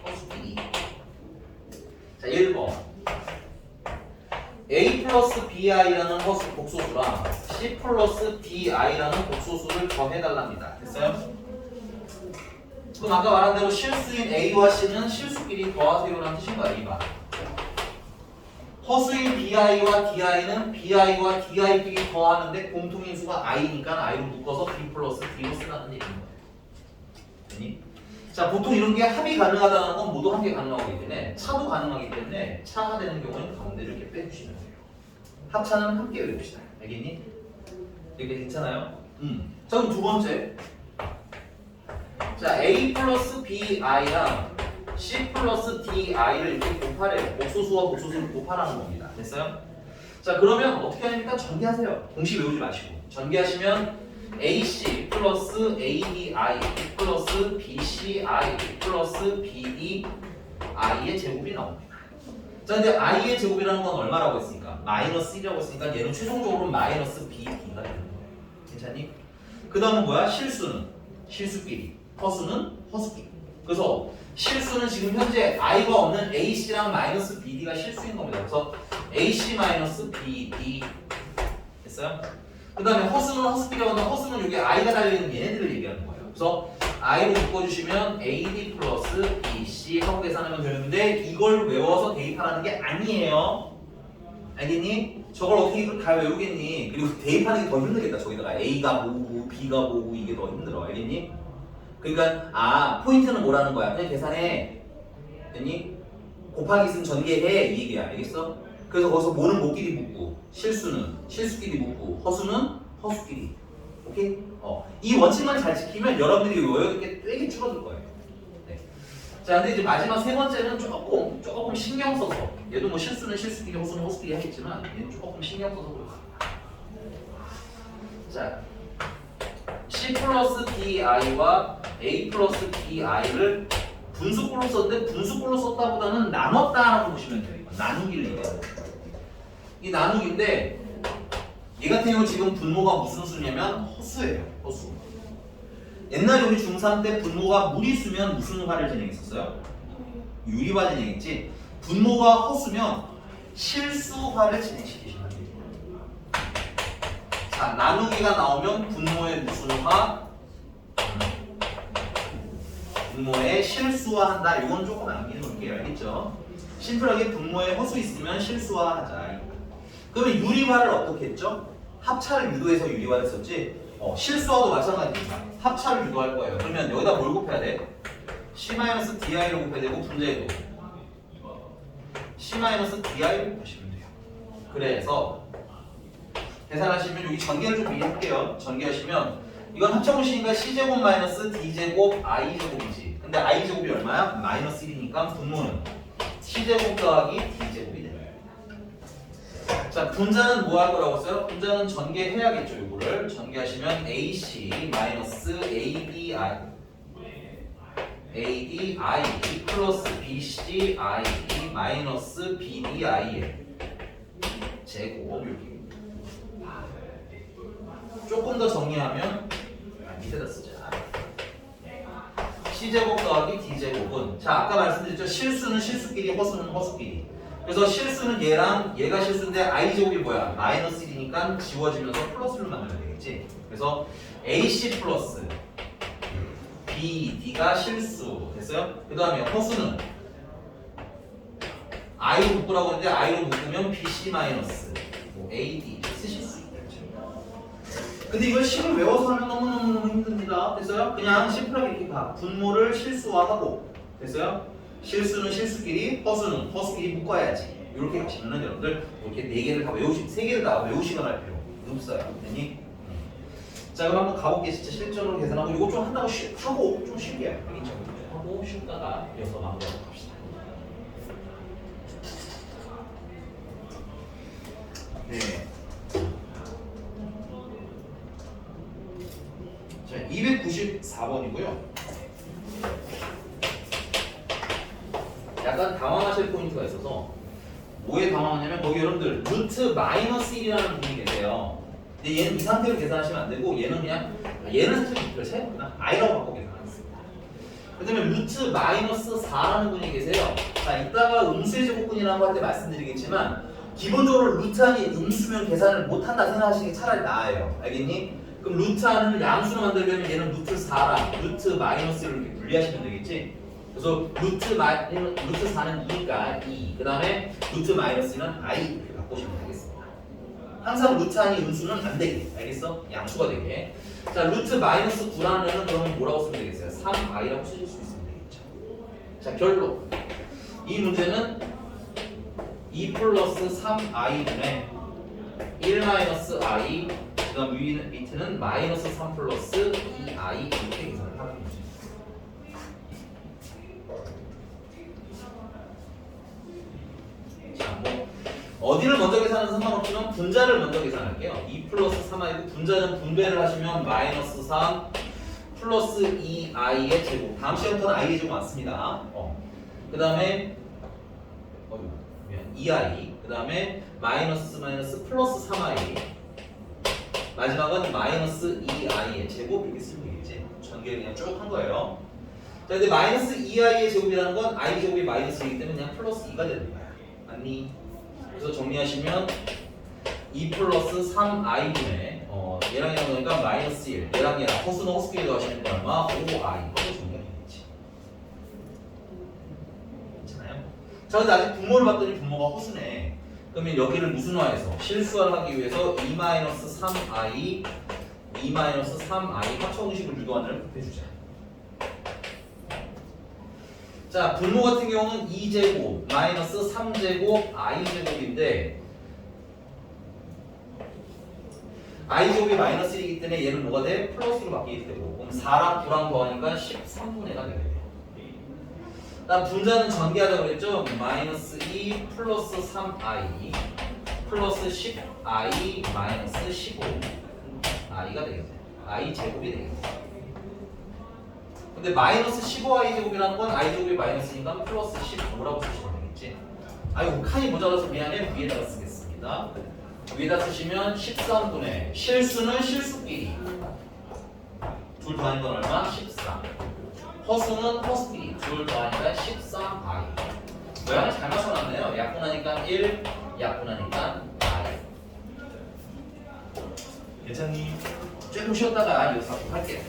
허수끼리. 자, 1번 A 플러스 BI라는 허수 복소수랑 C 플러스 DI라는 복소수를 더해달랍니다. 됐어요? 그럼 아까 말한 대로 실수인 A와 C는 실수끼리 더하세요라는 뜻인 거야. 2번. 허수인 BI와 DI는 BI와 DI끼리 더하는데 공통인수가 I니까 I로 묶어서 B 플러스 D로 쓰라는 얘기인 거예요. 됐니? 자, 보통 이런 게 합이 가능하다는 건 모두 합이 가능하기 때문에 차도 가능하기 때문에 차가 되는 경우는 가운데를 이렇게 빼주시면 돼요. 합차는 함께 외웁시다. 알겠니? 이게 괜찮아요? 자, 그럼 두 번째. 자, A 플러스 BI랑 C 플러스 DI를 이렇게 곱하래요. 복소수와 복소수를 곱하라는 겁니다. 됐어요? 자, 그러면 어떻게 하니까 전개하세요. 공식 외우지 마시고. 전개하시면 AC 플러스 ADI 플러스 BCI 플러스 BDI의 제곱이 나옵니다. 자, 근데 I의 제곱이라는 건 얼마라고 했으니까? 마이너스 1이라고 했으니까 얘는 최종적으로 마이너스 BD가 되는 거예요. 괜찮니? 그 다음은 뭐야? 실수는 실수끼리, 허수는 허수끼리. 그래서 실수는 지금 현재 I가 없는 AC랑 마이너스 BD가 실수인 겁니다. 그래서 AC 마이너스 BD 됐어요? 그 다음에 허수는 허수끼리라고 하면 허수는 여기 I가 달려있는 얘네들을 얘기하는 거예요. 그래서 I로 묶어주시면 AD 플러스 BC 하고 계산하면 되는데 이걸 외워서 대입하라는 게 아니에요. 알겠니? 저걸 어떻게 다 외우겠니? 그리고 대입하는 게 더 힘들겠다. 저기다가 A가 뭐고 B가 뭐고 이게 더 힘들어. 알겠니? 그러니까 포인트는 뭐라는 거야? 그냥 계산해. 됐니? 곱하기 있으면 전개해 이 얘기야. 알겠어? 그래서 거기서 뭐는 뭐끼리 묶고 실수는 실수끼리 묶고 허수는 허수끼리. 오케이? 이 원칙만 잘 지키면 여러분들이 외울 게 되게 줄어들 거예요. 네. 자, 근데 이제 마지막 세 번째는 조금 신경 써서 얘도 뭐 실수는 실수끼리 허수는 허수끼리 하겠지만 얘는 조금 신경 써서 보여요. 자, C C 플러스 DI와 A 플러스 DI를 분수꼴로 썼는데 분수꼴로 썼다보다는 나눴다라고 보시면 돼요. 나누기를 얘기해요. 이 나누기인데 얘 같은 경우 지금 분모가 무슨 수냐면 허수예요. 허수. 옛날에 우리 중3 때 분모가 무리수면 무슨 화를 진행했었어요? 유리화 진행했지. 분모가 허수면 실수화를 진행시키시면 돼요. 자, 나누기가 나오면 분모의 무슨 화? 분모의 실수화한다. 이건 조금 남겨놓을게요. 알겠죠? 심플하게 분모의 허수 있으면 실수화하자. 그러면 유리화를 어떻게 했죠? 합차를 유도해서 유리화를 썼지. 실수화도 마찬가지입니다. 합차를 유도할 거예요. 그러면 여기다 뭘 곱해야 돼? C-DI를 곱해야 되고 분자에도 C-DI를 곱하시면 돼요. 그래서 계산하시면 여기 전개를 좀 미리 할게요. 전개하시면 이건 합쳐보시니까 C제곱 마이너스 D제곱 I제곱이지. 근데 I제곱이 얼마야? 마이너스 1이니까 분모는 C제곱 더하기 D제곱이 돼요. 자, 분자는 뭐 할 거라고 했어요? 분자는 전개해야겠죠. 이거를 전개하시면 AC 마이너스 ADI 플러스 BCI 마이너스 BDI의 제곱. 이렇게 조금 더 정리하면 밑에다 쓰자. C제곱 더하기 D제곱은, 자, 아까 말씀드렸죠. 실수는 실수끼리, 허수는 허수끼리. 그래서 실수는 얘랑 얘가 실수인데 I제곱이 뭐야? 마이너스 1이니까 지워지면서 플러스를 만들어야 되겠지. 그래서 AC 플러스 BD가 실수 됐어요? 그 다음에 허수는 I로 묶으라고 했는데 I로 묶으면 BC 마이너스 AD 쓰실 수 있다. 근데 이걸 식을 외워서 하면 너무너무 힘듭니다. 됐어요? 그냥 심플하게 이렇게 가. 분모를 실수화하고, 됐어요? 실수는 실수끼리, 허수는 허수끼리 묶어야지. 이렇게 가시면은 여러분들 이렇게 4개를 다 외우시, 3개를 다 외우시거나 할 필요 없어요. 됐니? 자, 그럼 한번 가볼게. 진짜 실전으로 계산하고 이거 좀 한다고 하고 좀 쉴게요. 알겠죠? 하고 쉬다가 이어서 마무리하도록 합시다. 네. 자, 294번이고요. 약간 당황하실 포인트가 있어서 뭐에 당황하냐면 거기 여러분들 루트 마이너스 1이라는 분이 계세요. 근데 얘는 이 상태로 계산하시면 안 되고 얘는 그냥 얘는 사실 별 차이 없구나. i라고 바꿔 계산하겠습니다. 그 다음에 루트 마이너스 4라는 분이 계세요. 자, 이따가 음수의 제곱근이라고 할 때 말씀드리겠지만 기본적으로 루트 안이 음수면 계산을 못한다 생각하시는 게 차라리 나아요. 알겠니? 그럼 루트 안을 양수로 만들려면 얘는 루트 4랑 루트 마이너스를 이렇게 분리하시면 되겠지? 그래서 루트 4는 2니까 2, 그 다음에 루트 마이너스는 i 이렇게 바꾸시면 되겠습니다. 항상 루트 안이 음수는 안 되게, 알겠어? 양수가 되게. 자, 루트 마이너스 9라는 애는 그러면 뭐라고 쓰면 되겠어요? 3i라고 쓰실 수 있으면 되겠죠. 자, 결론. 이 문제는 2 플러스 3i분의 1 마이너스 i, 그 다음 밑에는 마이너스 3 플러스 2i 이렇게 계산을 하는 거죠. 자, 뭐 어디를 먼저 계산하는 상관없지만 분자를 먼저 계산할게요. 2 플러스 3i고 분자는 분배를 하시면 마이너스 3 플러스 2i의 제곱. 다음 시간부터는 i의 제곱 많습니다. 그 다음에 2i, 그 다음에 마이너스 플러스 3i, 마지막은 마이너스 2i의 제곱 이렇게 쓰면 되겠지. 전개 그냥 쭉 한 거예요. 자, 근데 마이너스 2i의 제곱이라는 건 i 제곱이 마이너스 2이기 때문에 그냥 플러스 2가 되는 거야. 맞니? 그래서 정리하시면 2 플러스 3i분의 얘랑 얘랑 보니까 마이너스 1, 얘랑 얘랑 허수는 허수끼리 더하시면 얼마? 5i. 이것도 정리가 되겠지. 괜찮아요? 자, 근데 아직 분모를 봤더니 분모가 허수네. 그러면 여기를 무슨 화해서? 실수화를 하기 위해서 2-3i, 2-3i 합쳐공식을 유도하는 곱해주자. 자, 분모 같은 경우는 2제곱 마이너스 3제곱 i제곱인데 i제곱이 마이너스 1이기 때문에 얘는 뭐가 돼? 플러스로 바뀌게 되고, 그럼 4랑 9랑 더하니까 13분의 1가 되게 돼요. 다음 분자는 전개하자고 그랬죠? 마이너스 2 플러스 3i 플러스 10i 마이너스 15i가 되겠네요. i 제곱이 되겠죠. 근데 마이너스 15i 제곱이라는 건 i 제곱이 마이너스니까 플러스 15라고 쓰시면 되겠지. 아이고 칸이 모자라서 미안해. 위에다가 쓰겠습니다. 위에다 쓰시면 13분의 실수는 실수끼리 둘 더하는 건 얼마? 13. 허수는 허수끼리 둘 더하니까 13i. 모양을 잘 맞춰놨네요. 약분하니까 1, 약분하니까 i. 괜찮니? 조금 쉬었다가 여기서 할게요.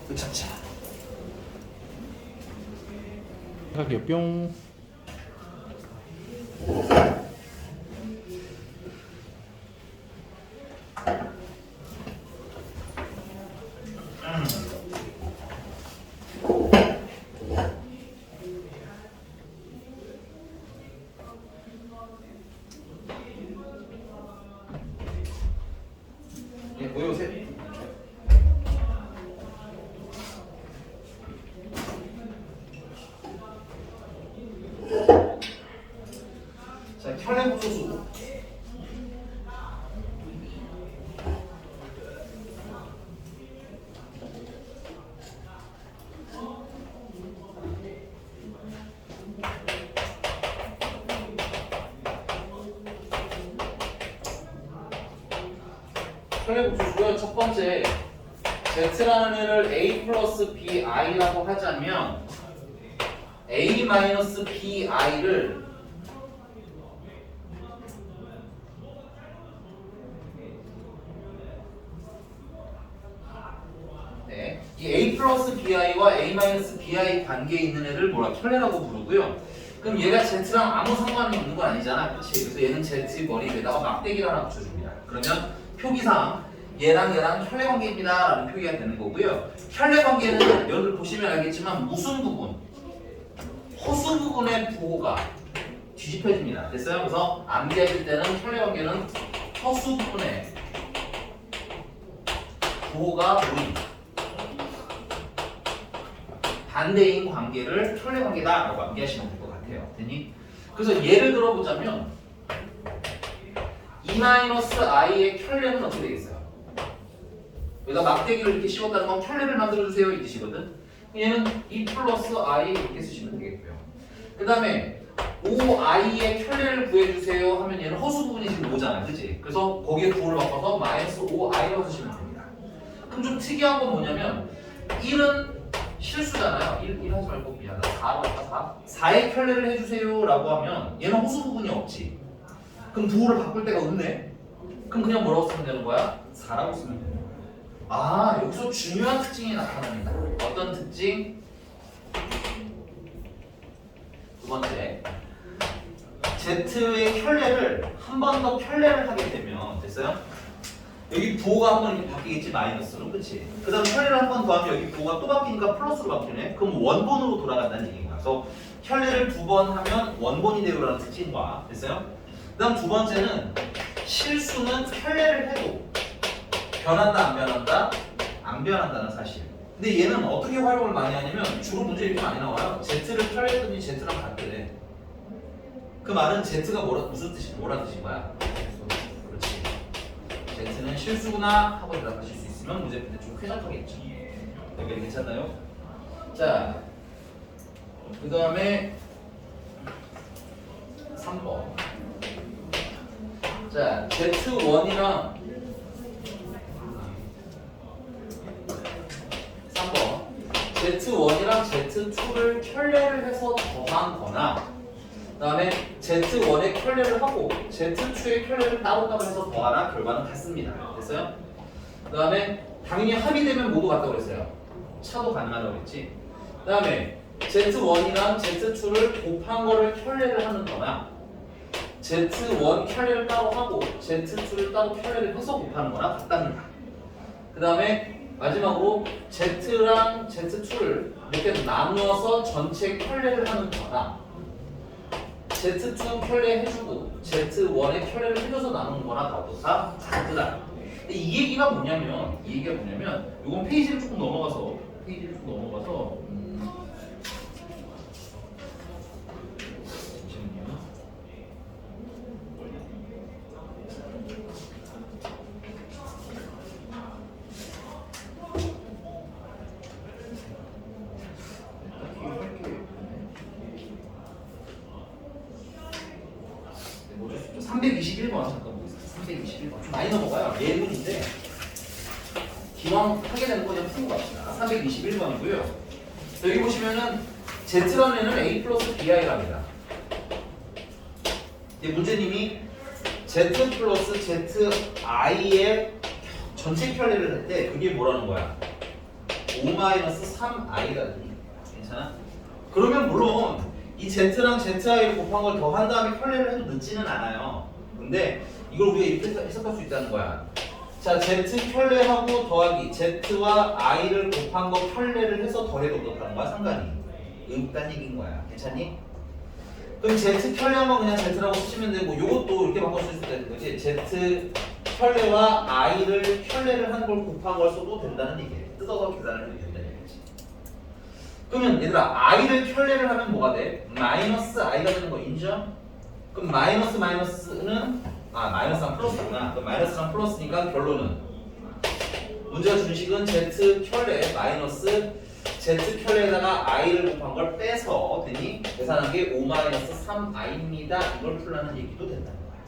으차차. 할게요. 뿅. 네, 모여오세요. 자, 혈액소수. 혈액소수고요. 첫 번째, Z라는 애를 A 플러스 BI라고 하자면 A 마이너스 BI를 네, 이 A 플러스 BI와 A 마이너스 BI 관계에 있는 애를 뭐라 혈례라고 부르고요. 그럼 얘가 Z랑 아무 상관이 없는 건 아니잖아, 그렇지? 그래서 얘는 Z 머리 위에다가 막대기를 하나 붙여줍니다. 그러면 표기상 얘랑 혈례 관계입니다라는 표기가 되는 거고요. 혈례 관계는 여러분 보시면 알겠지만 무슨 부분? 허수 부분의 부호가 뒤집혀집니다. 됐어요? 그래서 암기하실 때는 혈례 관계는 허수 부분의 부호가 무리 반대인 관계를 혈례 관계다라고 암기하시면 될 것 같아요. 됐니? 그래서 예를 들어보자면 E-i의 혈례는 어떻게 되겠어요? 여기다 막대기를 이렇게 씌웠다는 건 혈례를 만들어주세요 이 뜻이거든. 얘는 E 플러스 I 이렇게 쓰시면 되겠고요. 그 다음에 OI의 혈례를 구해주세요 하면 얘는 허수 부분이 지금 5잖아, 그치? 그래서 거기에 부호를 바꿔서 마이너스 5I라고 쓰시면 됩니다. 그럼 좀 특이한 건 뭐냐면 1은 실수잖아요. 1 하지 말고 미안하다. 4로 할까? 4? 4의 혈례를 해주세요 라고 하면 얘는 허수 부분이 없지. 그럼 부호를 바꿀 데가 없네? 그럼 그냥 뭐라고 쓰면 되는 거야? 4라고 쓰면 되는 거야. 아, 여기서 중요한 특징이 나타납니다. 어떤 특징? 두 번째, Z의 혈례를 한 번 더 혈례를 하게 되면 됐어요? 여기 부호가 한 번 이렇게 바뀌겠지, 마이너스로, 그치? 그 다음 혈례를 한 번 더 하면 여기 부호가 또 바뀌니까 플러스로 바뀌네? 그럼 원본으로 돌아간다는 얘기인 거야. 그래서 혈례를 두 번 하면 원본이 되요라는 특징과 됐어요? 그 다음 두 번째는 실수는 혈례를 해도 변한다 안 변한다? 안 변한다는 사실. 근데 얘는 어떻게 활용을 많이 하냐면 주로 문제 이렇게 많이 나와요. Z를 혈례했더니 Z랑 같대. 그 말은 Z가 무슨 뜻이 뭐라 뜻인 거야? 그렇지. Z는 실수구나 하고 대답하실 수 있으면 문제 풀 때 좀 쾌적하겠죠. 여기 괜찮나요? 자, 그 다음에 3번. 자, Z1이랑 3번 Z1이랑 Z2를 혈례를 해서 더한 거나 그 다음에 Z1의 혈례를 하고 Z2의 혈례를 따로따로 해서 더하나 결과는 같습니다. 됐어요? 그 다음에 당연히 합의되면 모두 같다고 그랬어요. 차도 가능하다고 그랬지. 그 다음에 Z1이랑 Z2를 곱한 거를 혈례를 하는 거나 Z1 혈례를 따로 하고 Z2를 따로 혈례를 해서 곱하는 거나 같답니다. 그 다음에 마지막으로 Z랑 Z2를 이렇게 나누어서 전체 혈례를 하는 거나 Z2 혈례 해주고 Z1의 혈례를 해줘서 나누는 거나 다 같다. 이 얘기가 뭐냐면 이건 페이지를 조금 넘어가서 잠시만요. 좀 많이 넘어가요. 예문인데 기왕 하게 되는 거 그냥 풀고 갑시다. 321번이고요. 여기 보시면은 Z라는 애는 A 플러스 BI랍니다. 이제 문제님이 Z 플러스 ZI의 전체 편례를 할 때 그게 뭐라는 거야? 5-3i라더니 괜찮아? 그러면 물론 이 Z랑 ZI를 곱한 걸 더한 다음에 편례를 해도 늦지는 않아요. 근데 이걸 우리가 이렇게 해석할 수 있다는 거야. 자, Z 편례하고 더하기 Z와 I를 곱한 거 편례를 해서 더해도 어떻다는 거야? 상관이 없다는 얘기인 거야. 괜찮니? 그럼 Z 편례한 건 그냥 Z라고 쓰시면 되고 이것도 이렇게 바꿔 쓸 수 있다는 거지. Z 편례와 I를 편례를 한 걸 곱한 걸 써도 된다는 얘기예요. 뜯어서 계산을 해도 된다는 얘기지. 그러면 얘들아 I를 편례를 하면 뭐가 돼? 마이너스 I가 되는 거 인정? 그럼 마이너스는 마이너스랑 플러스구나. 그럼 마이너스랑 플러스니까 결론은 문제가 준 식은 Z 편례 마이너스 Z 편례에다가 I를 곱한 걸 빼서 되니 계산한 게 5-3I입니다. 이걸 풀라는 얘기도 된다는 거야.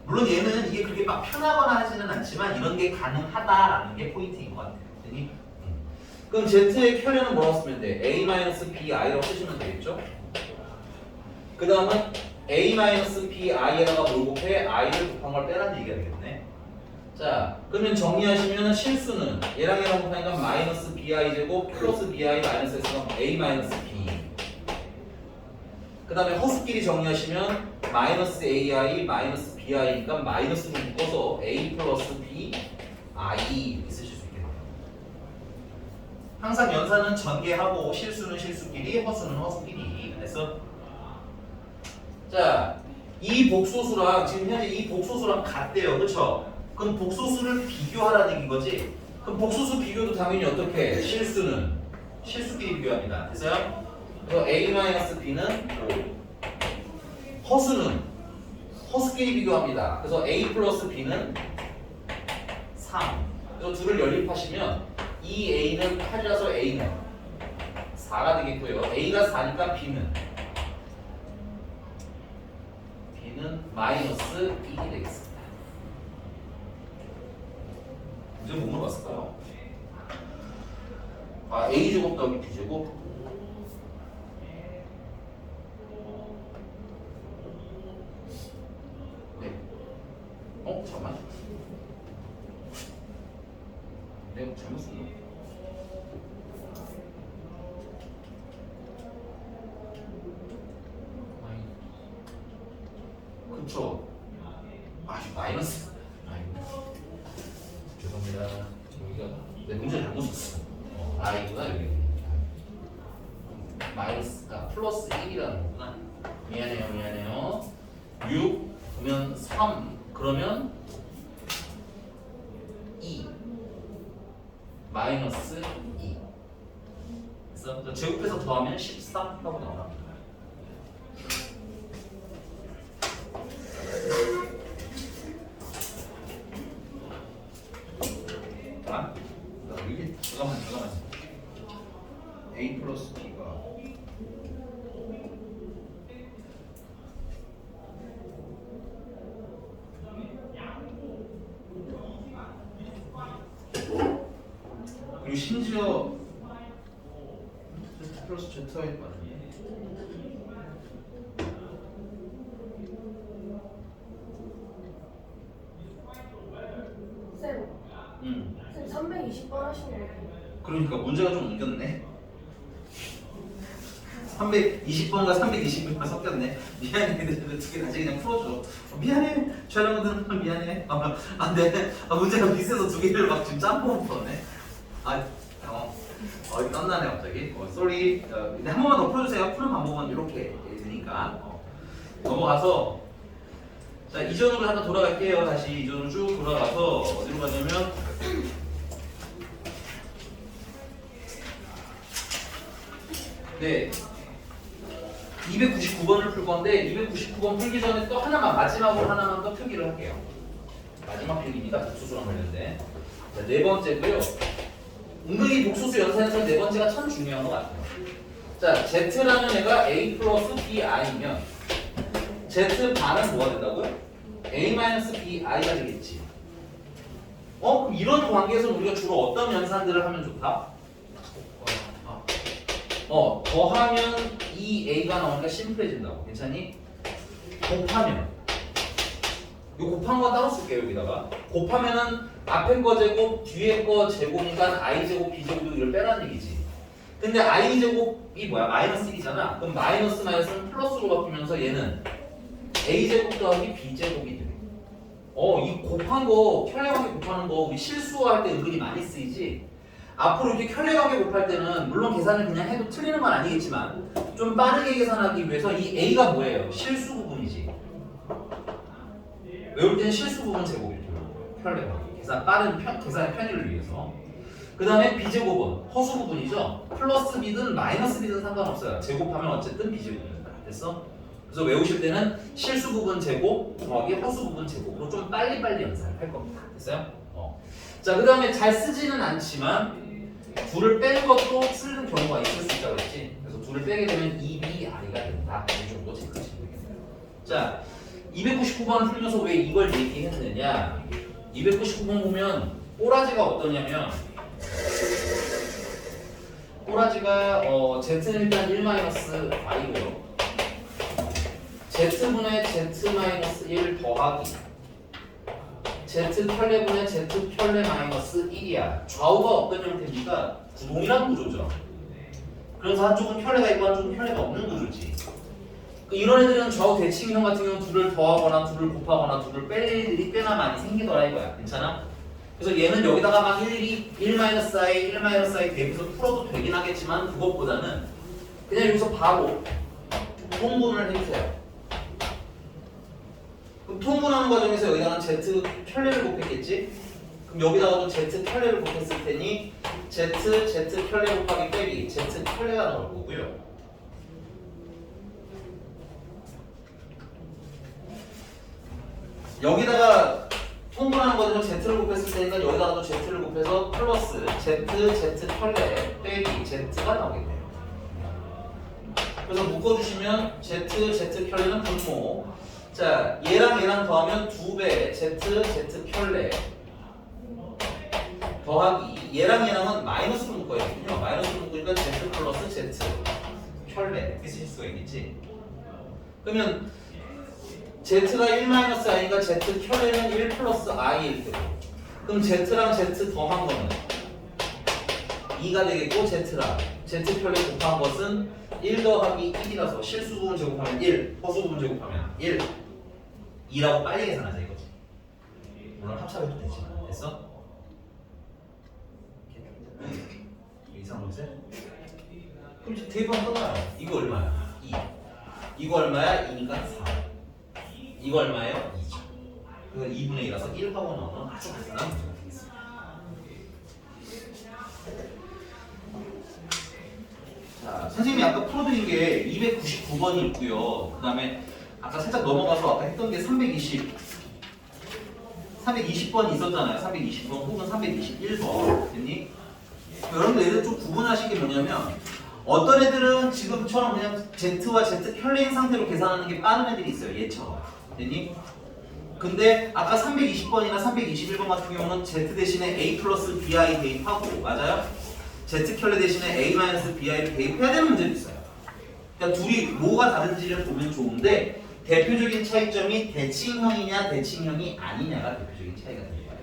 물론 얘는 이게 그렇게 막 편하거나 하지는 않지만 이런 게 가능하다라는 게 포인트인 것 같아요. 되니? 그럼 Z의 편례는 뭐라고 쓰면 돼? A-BI라고 쓰시면 되겠죠? 그 다음은 A-BI에다가 뭘 곱해? I를 곱한 걸 빼라는 얘기가 되겠네. 자, 그러면 정리하시면 실수는 얘랑 얘랑 곱하니까 마이너스 BI 제곱 플러스 BI 마이너스 S가 A 마이너스 B. 그 다음에 허수끼리 정리하시면 마이너스 AI 마이너스 BI니까 마이너스로 묶어서 A 플러스 B I 이렇게 쓰실 수 있겠네요. 항상 연산은 전개하고 실수는 실수끼리 허수는 허수끼리. 그래서 자, 이 복소수랑 지금 현재 이 복소수랑 같대요. 그쵸? 그럼 복소수를 비교하라는 얘기인 거지. 그럼 복소수 비교도 당연히 어떻게? 실수는 실수끼리 비교합니다. 됐어요? 그래서 A-B는 5. 허수는 허수끼리 비교합니다. 그래서 A 플러스 B는 3. 그래서 둘을 연립하시면 이 A는 8이라서 A는 4가 되겠고요. A가 4니까 B는 마이너스 1이 되겠습니다. 문제 뭐 물어봤을까요? A제곱 더하기 B제곱 네. 잠깐만 내가 잘못 썼나? 그쵸? 마이너스. 죄송합니다. 여기가 내 문제 잘못 썼어. 이구나 여기. 마이너스가 플러스 1이라는 거구나. 미안해요. 6 그러면 3 그러면 2 마이너스 2. 그래서 제곱해서 더하면 13 하고 나옵니다. 이게 잠깐만 A 플러스 B가 그리고 심지어 Z 플러스 Z가 있거든요. 쌤 320번 하신 거예요. 그러니까 문제가 좀 옮겼네. 320번과 320번과 섞였네. 미안해. 근데 두 개 다시 그냥 풀어줘. 미안해. 촬영분들은 미안해. 네. 문제가 비슷해서 두 개를 막 지금 짬뽕 풀었네. 당황. 땀나네 갑자기. 쏘리. 한 번만 더 풀어주세요. 푸는 방법은 이렇게 되니까. 넘어가서 자 이전으로 하나 돌아갈게요. 다시 이전으로 쭉 돌아가서 어디로 가냐면 네 299번을 풀 건데 299번 풀기 전에 또 마지막으로 하나만 더 표기를 할게요. 마지막 표기입니다. 복수수랑 관련된. 자, 네 번째고요. 은근히 복수수 연산에서 네 번째가 참 중요한 것 같아요. 자, Z라는 애가 A 플러스 BI면 Z 반은 뭐가 된다고요? A-BI가 되겠지. 그럼 이런 관계에서 우리가 주로 어떤 연산들을 하면 좋다? 더하면 이 A가 나오니까 심플해진다고. 괜찮니? 곱하면. 이 곱한 거 따로 쓸게요, 여기다가. 곱하면은 앞에 거 제곱, 뒤에 거 제곱이니까 i제곱, b제곱 이걸 빼라는 얘기지. 근데 i제곱이 뭐야? 마이너스 1이잖아. 그럼 마이너스 마이너스는 플러스로 바뀌면서 얘는 a제곱 더하기 b제곱이 돼. 이 곱한 거, 켤레관계 곱하는 거 우리 실수할 때 은근히 많이 쓰이지. 앞으로 이렇게 켤레관계 곱할 때는 물론 계산을 그냥 해도 틀리는 건 아니겠지만 좀 빠르게 계산하기 위해서 이 a가 뭐예요? 실수 부분이지. 외울 때는 실수 부분 제곱이 돼요. 켤레관계. 계산의 편의를 위해서. 그 다음에 b제곱은 허수 부분이죠. 플러스 b든 마이너스 b든 상관없어요. 제곱하면 어쨌든 b제곱입니다. 됐어? 그래서 외우실 때는 실수 부분 제곱 더하기 허수 부분 제곱으로 좀 빨리빨리 연산을 할 겁니다. 됐어요? 자, 그 다음에 잘 쓰지는 않지만 둘을 뺀 것도 쓰는 경우가 있을 수 있다고 했지. 그래서 둘을 빼게 되면 2BI가 된다. 이 정도 체크하시면 되겠네요. 자, 299번 풀면서 왜 이걸 얘기했느냐. 299번 보면 꼬라지가 어떠냐면 꼬라지가 Z는 일단 1-Y고요. Z분의 Z-1 더하기 Z 켤레분의 Z 켤레 마이너스 1이야. 좌우가 어떤 형태입니까? 동일한 구조죠. 그래서 한쪽은 켤레가 있고 한쪽은 켤레가 없는 구조지. 이런 애들은 좌우 대칭형 같은 경우는 둘을 더하거나 둘을 곱하거나 둘을 뺄 일들이 꽤나 많이 생기더라 이거야. 괜찮아? 그래서 얘는 여기다가 막 1-I, 1-I 대입해서 풀어도 되긴 하겠지만 그것보다는 그냥 여기서 바로 통분을 해주세요. 그럼 통분하는 과정에서 여기다가 Z 켤레를 곱했겠지? 그럼 여기다가도 Z 켤레를 곱했을 테니 Z 켤레 곱하기 빼기 Z 켤레가 나올 거고요. 여기다가 통분하는 과정에서 Z를 곱했을 테니까 여기다가도 Z를 곱해서 플러스 Z 켤레 빼기 Z가 나오겠네요. 그래서 묶어주시면 Z 켤레는 분모. 자, 얘랑 더하면 2배 Z 켤레 더하기 얘랑은 마이너스로 묶어야 되거든요. 마이너스로 묶으니까 Z 플러스 Z 켤레 이렇게 쓰실 수가 있겠지. 그러면 Z가 1-I니까 Z 켤레는 1 플러스 I일 테고 그럼 Z랑 Z 더한 거는 2가 되겠고 Z랑 Z 켤레 곱한 것은 1 더하기 1이라서 실수 부분 제곱하면 1, 허수 부분 제곱하면 1 2라고 빨리 계산하자 이거지. 물론 합산해도 되지만 됐어? 이상한 것에 그럼 이제 대입하면 떠나요. 이거 얼마야? 2 이거 얼마야? 2니까 4 이거 얼마예요? 2죠. 그래서 2분의 1이라서 1하고 나오는 아주 간단한 문제가 되겠습니다. 자, 선생님이 아까 풀어드린 게 299번이 있고요. 그 다음에 아까 살짝 넘어가서 아까 했던 게 320번이 있었잖아요. 320번 혹은 321번 됐니? 여러분들 애들 좀 구분하시는 게 뭐냐면 어떤 애들은 지금처럼 그냥 Z와 Z 켤레인 상태로 계산하는 게 빠른 애들이 있어요. 얘처럼 됐니? 근데 아까 320번이나 321번 같은 경우는 Z 대신에 A 플러스 BI 대입하고 맞아요? Z 켤레 대신에 A-BI를 대입해야 되는 문제도 있어요. 그러니까 둘이 뭐가 다른지를 보면 좋은데 대표적인 차이점이 대칭형이냐 대칭형이 아니냐가 대표적인 차이가 되는 거예요.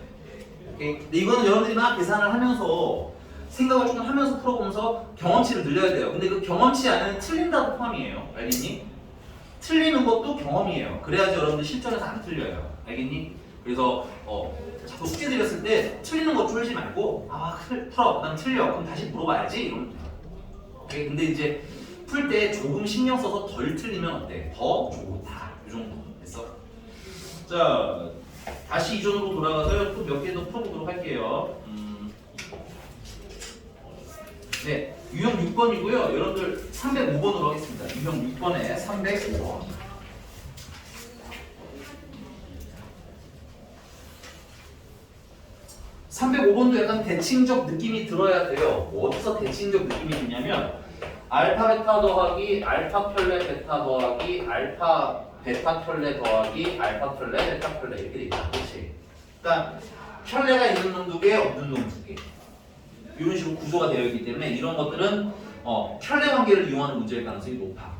오케이? 근데 이거는 여러분들이 막 계산을 하면서 생각을 조금 하면서 풀어보면서 경험치를 늘려야 돼요. 근데 그 경험치 안에는 틀린다도 포함이에요. 알겠니? 틀리는 것도 경험이에요. 그래야지 여러분들 실전에서 안 틀려요. 알겠니? 그래서 자꾸 숙제 드렸을 때 틀리는 거 쫄지 말고 풀어. 난 틀려. 그럼 다시 물어봐야지. 이러면 돼요. 오케이? 근데 이제 풀 때 조금 신경 써서 덜 틀리면 어때? 더 좋다. 이 정도 됐어? 자, 다시 이전으로 돌아가서 또 몇 개 더 풀어보도록 할게요. 네, 유형 6번이고요. 여러분들 305번으로 하겠습니다. 유형 6번에 305번. (305번도) 약간 대칭적 느낌이 들어야 돼요. 어디서 대칭적 느낌이 드냐면 알파 베타 더하기 알파 켤레 베타 더하기 알파 베타 켤레 더하기 알파 켤레, 베타 켤레 이렇게 돼 있다. 그렇지? 그러니까 켤레가 있는 놈 두 개, 없는 놈 두 개. 이런 식으로 구조가 되어 있기 때문에 이런 것들은 켤레 관계를 이용하는 문제일 가능성이 높아.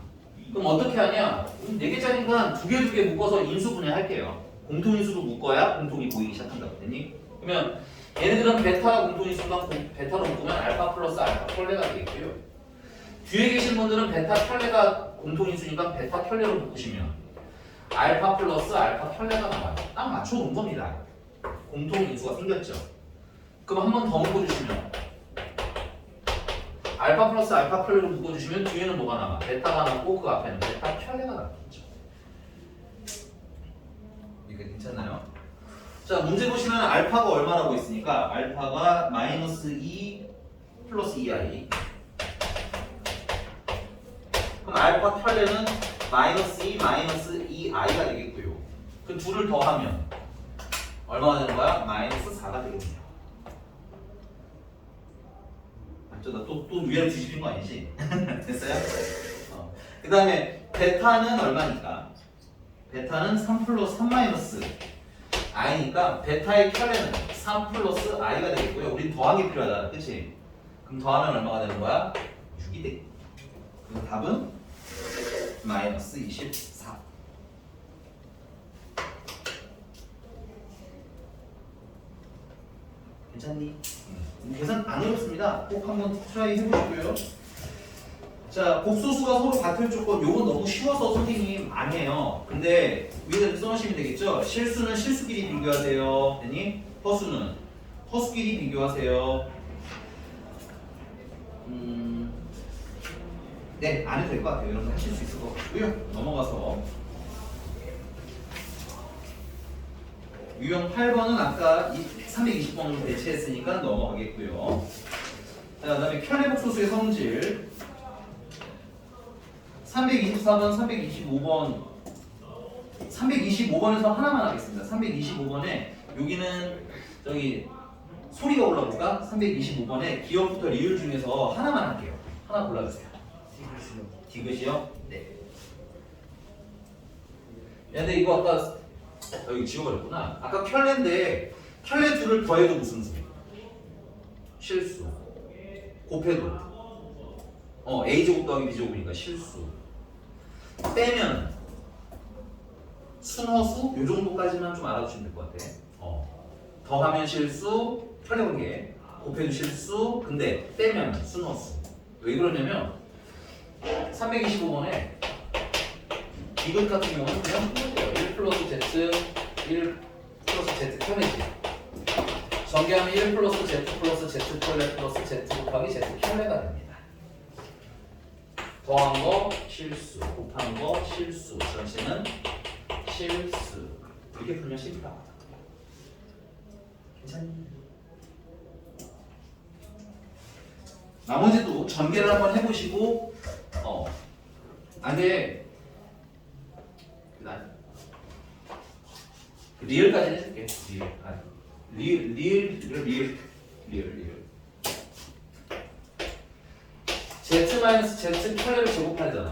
그럼 어떻게 하냐? 4개짜리니까 두 개 묶어서 인수분해 할게요. 공통인수로 묶어야 공통이 보이기 시작한다. 됐니? 그러면 얘네들은 베타 공통인수가 베타로 묶으면 알파 플러스 알파 켤레가 되겠고요. 뒤에 계신 분들은 베타 켤레가 공통인수니까 베타 켤레로 묶으시면 알파 플러스 알파 켤레가 나와요. 딱 맞춰놓은 겁니다. 공통인수가 생겼죠. 그럼 한 번 더 묶어주시면 알파 플러스 알파 켤레로 묶어주시면 뒤에는 뭐가 남아? 베타가 남고 그 앞에는 베타 켤레가 남겠죠. 이게 괜찮나요? 자, 문제 보시면 알파가 얼마라고 있으니까 알파가 마이너스 2 플러스 2i. 그럼 알파 켤레는 마이너스 2 마이너스 2i가 되겠고요. 그 둘을 더하면 얼마가 되는 거야? 마이너스 4가 되겠네요. 맞죠? 나 또 위로 뒤집힌 거 아니지? 됐어요? 그 다음에 베타는 얼마니까? 베타는 3 플러스 3 마이너스 i니까 베타의 켤레는 3 플러스 i가 되겠고요. 우린 더하기 필요하잖아. 그치? 그럼 더하면 얼마가 되는 거야? 6이 돼. 그래서 답은 마이너스 24. 괜찮니? 계산 안 어렵습니다. 꼭 한번 트라이 해보시고요. 자, 복소수가 서로 같을 조건, 요건 너무 쉬워서 선생님 안 해요. 근데 위에다 이렇게 써놓으시면 되겠죠? 실수는 실수끼리 비교하세요. 됐니? 허수는 허수끼리 비교하세요. 네, 안 해도 될 것 같아요. 여러분 하실 수 있을 것 같고요. 넘어가서 유형 8번은 아까 320번으로 대체했으니까 넘어가겠고요. 자, 그 다음에 켤레 복소수의 성질 324번, 325번 325번에서 하나만 하겠습니다. 325번에 여기는 저기 소리가 올라볼까? 325번에 기억부터 리을 중에서 하나만 할게요. 하나 골라주세요. 디귿이요? 네. 야, 근데 이거 아까 여기 지워버렸구나. 아까 켤레인데 켤레 둘을 더해도 무슨 수? 실수. 곱해도 a제곱 더하기 b제곱이니까 실수. 빼면 순허수 요 정도까지만 좀 알아두시면 될 것 같아. 더하면 실수, 켤레 관계. 곱해도 실수, 근데 빼면 순허수. 왜 그러냐면 325번에 디귿 같은 경우는 그냥 풀면 돼요. 1 플러스 z, 1 플러스 z 켤레지. 전개하면 1 플러스 z 플러스 z 켤레 플러스 z 곱하기 z 켤레가 됩니다. 더한 거 실수, 곱한 거 실수, 전체는 실수. 이렇게 풀면 쉽다. 괜찮니? 나머지도 전개를 한번 해보시고 근데 리을까지 해줄게. 리을 z 마이너스 z 켤레를 제곱하잖아.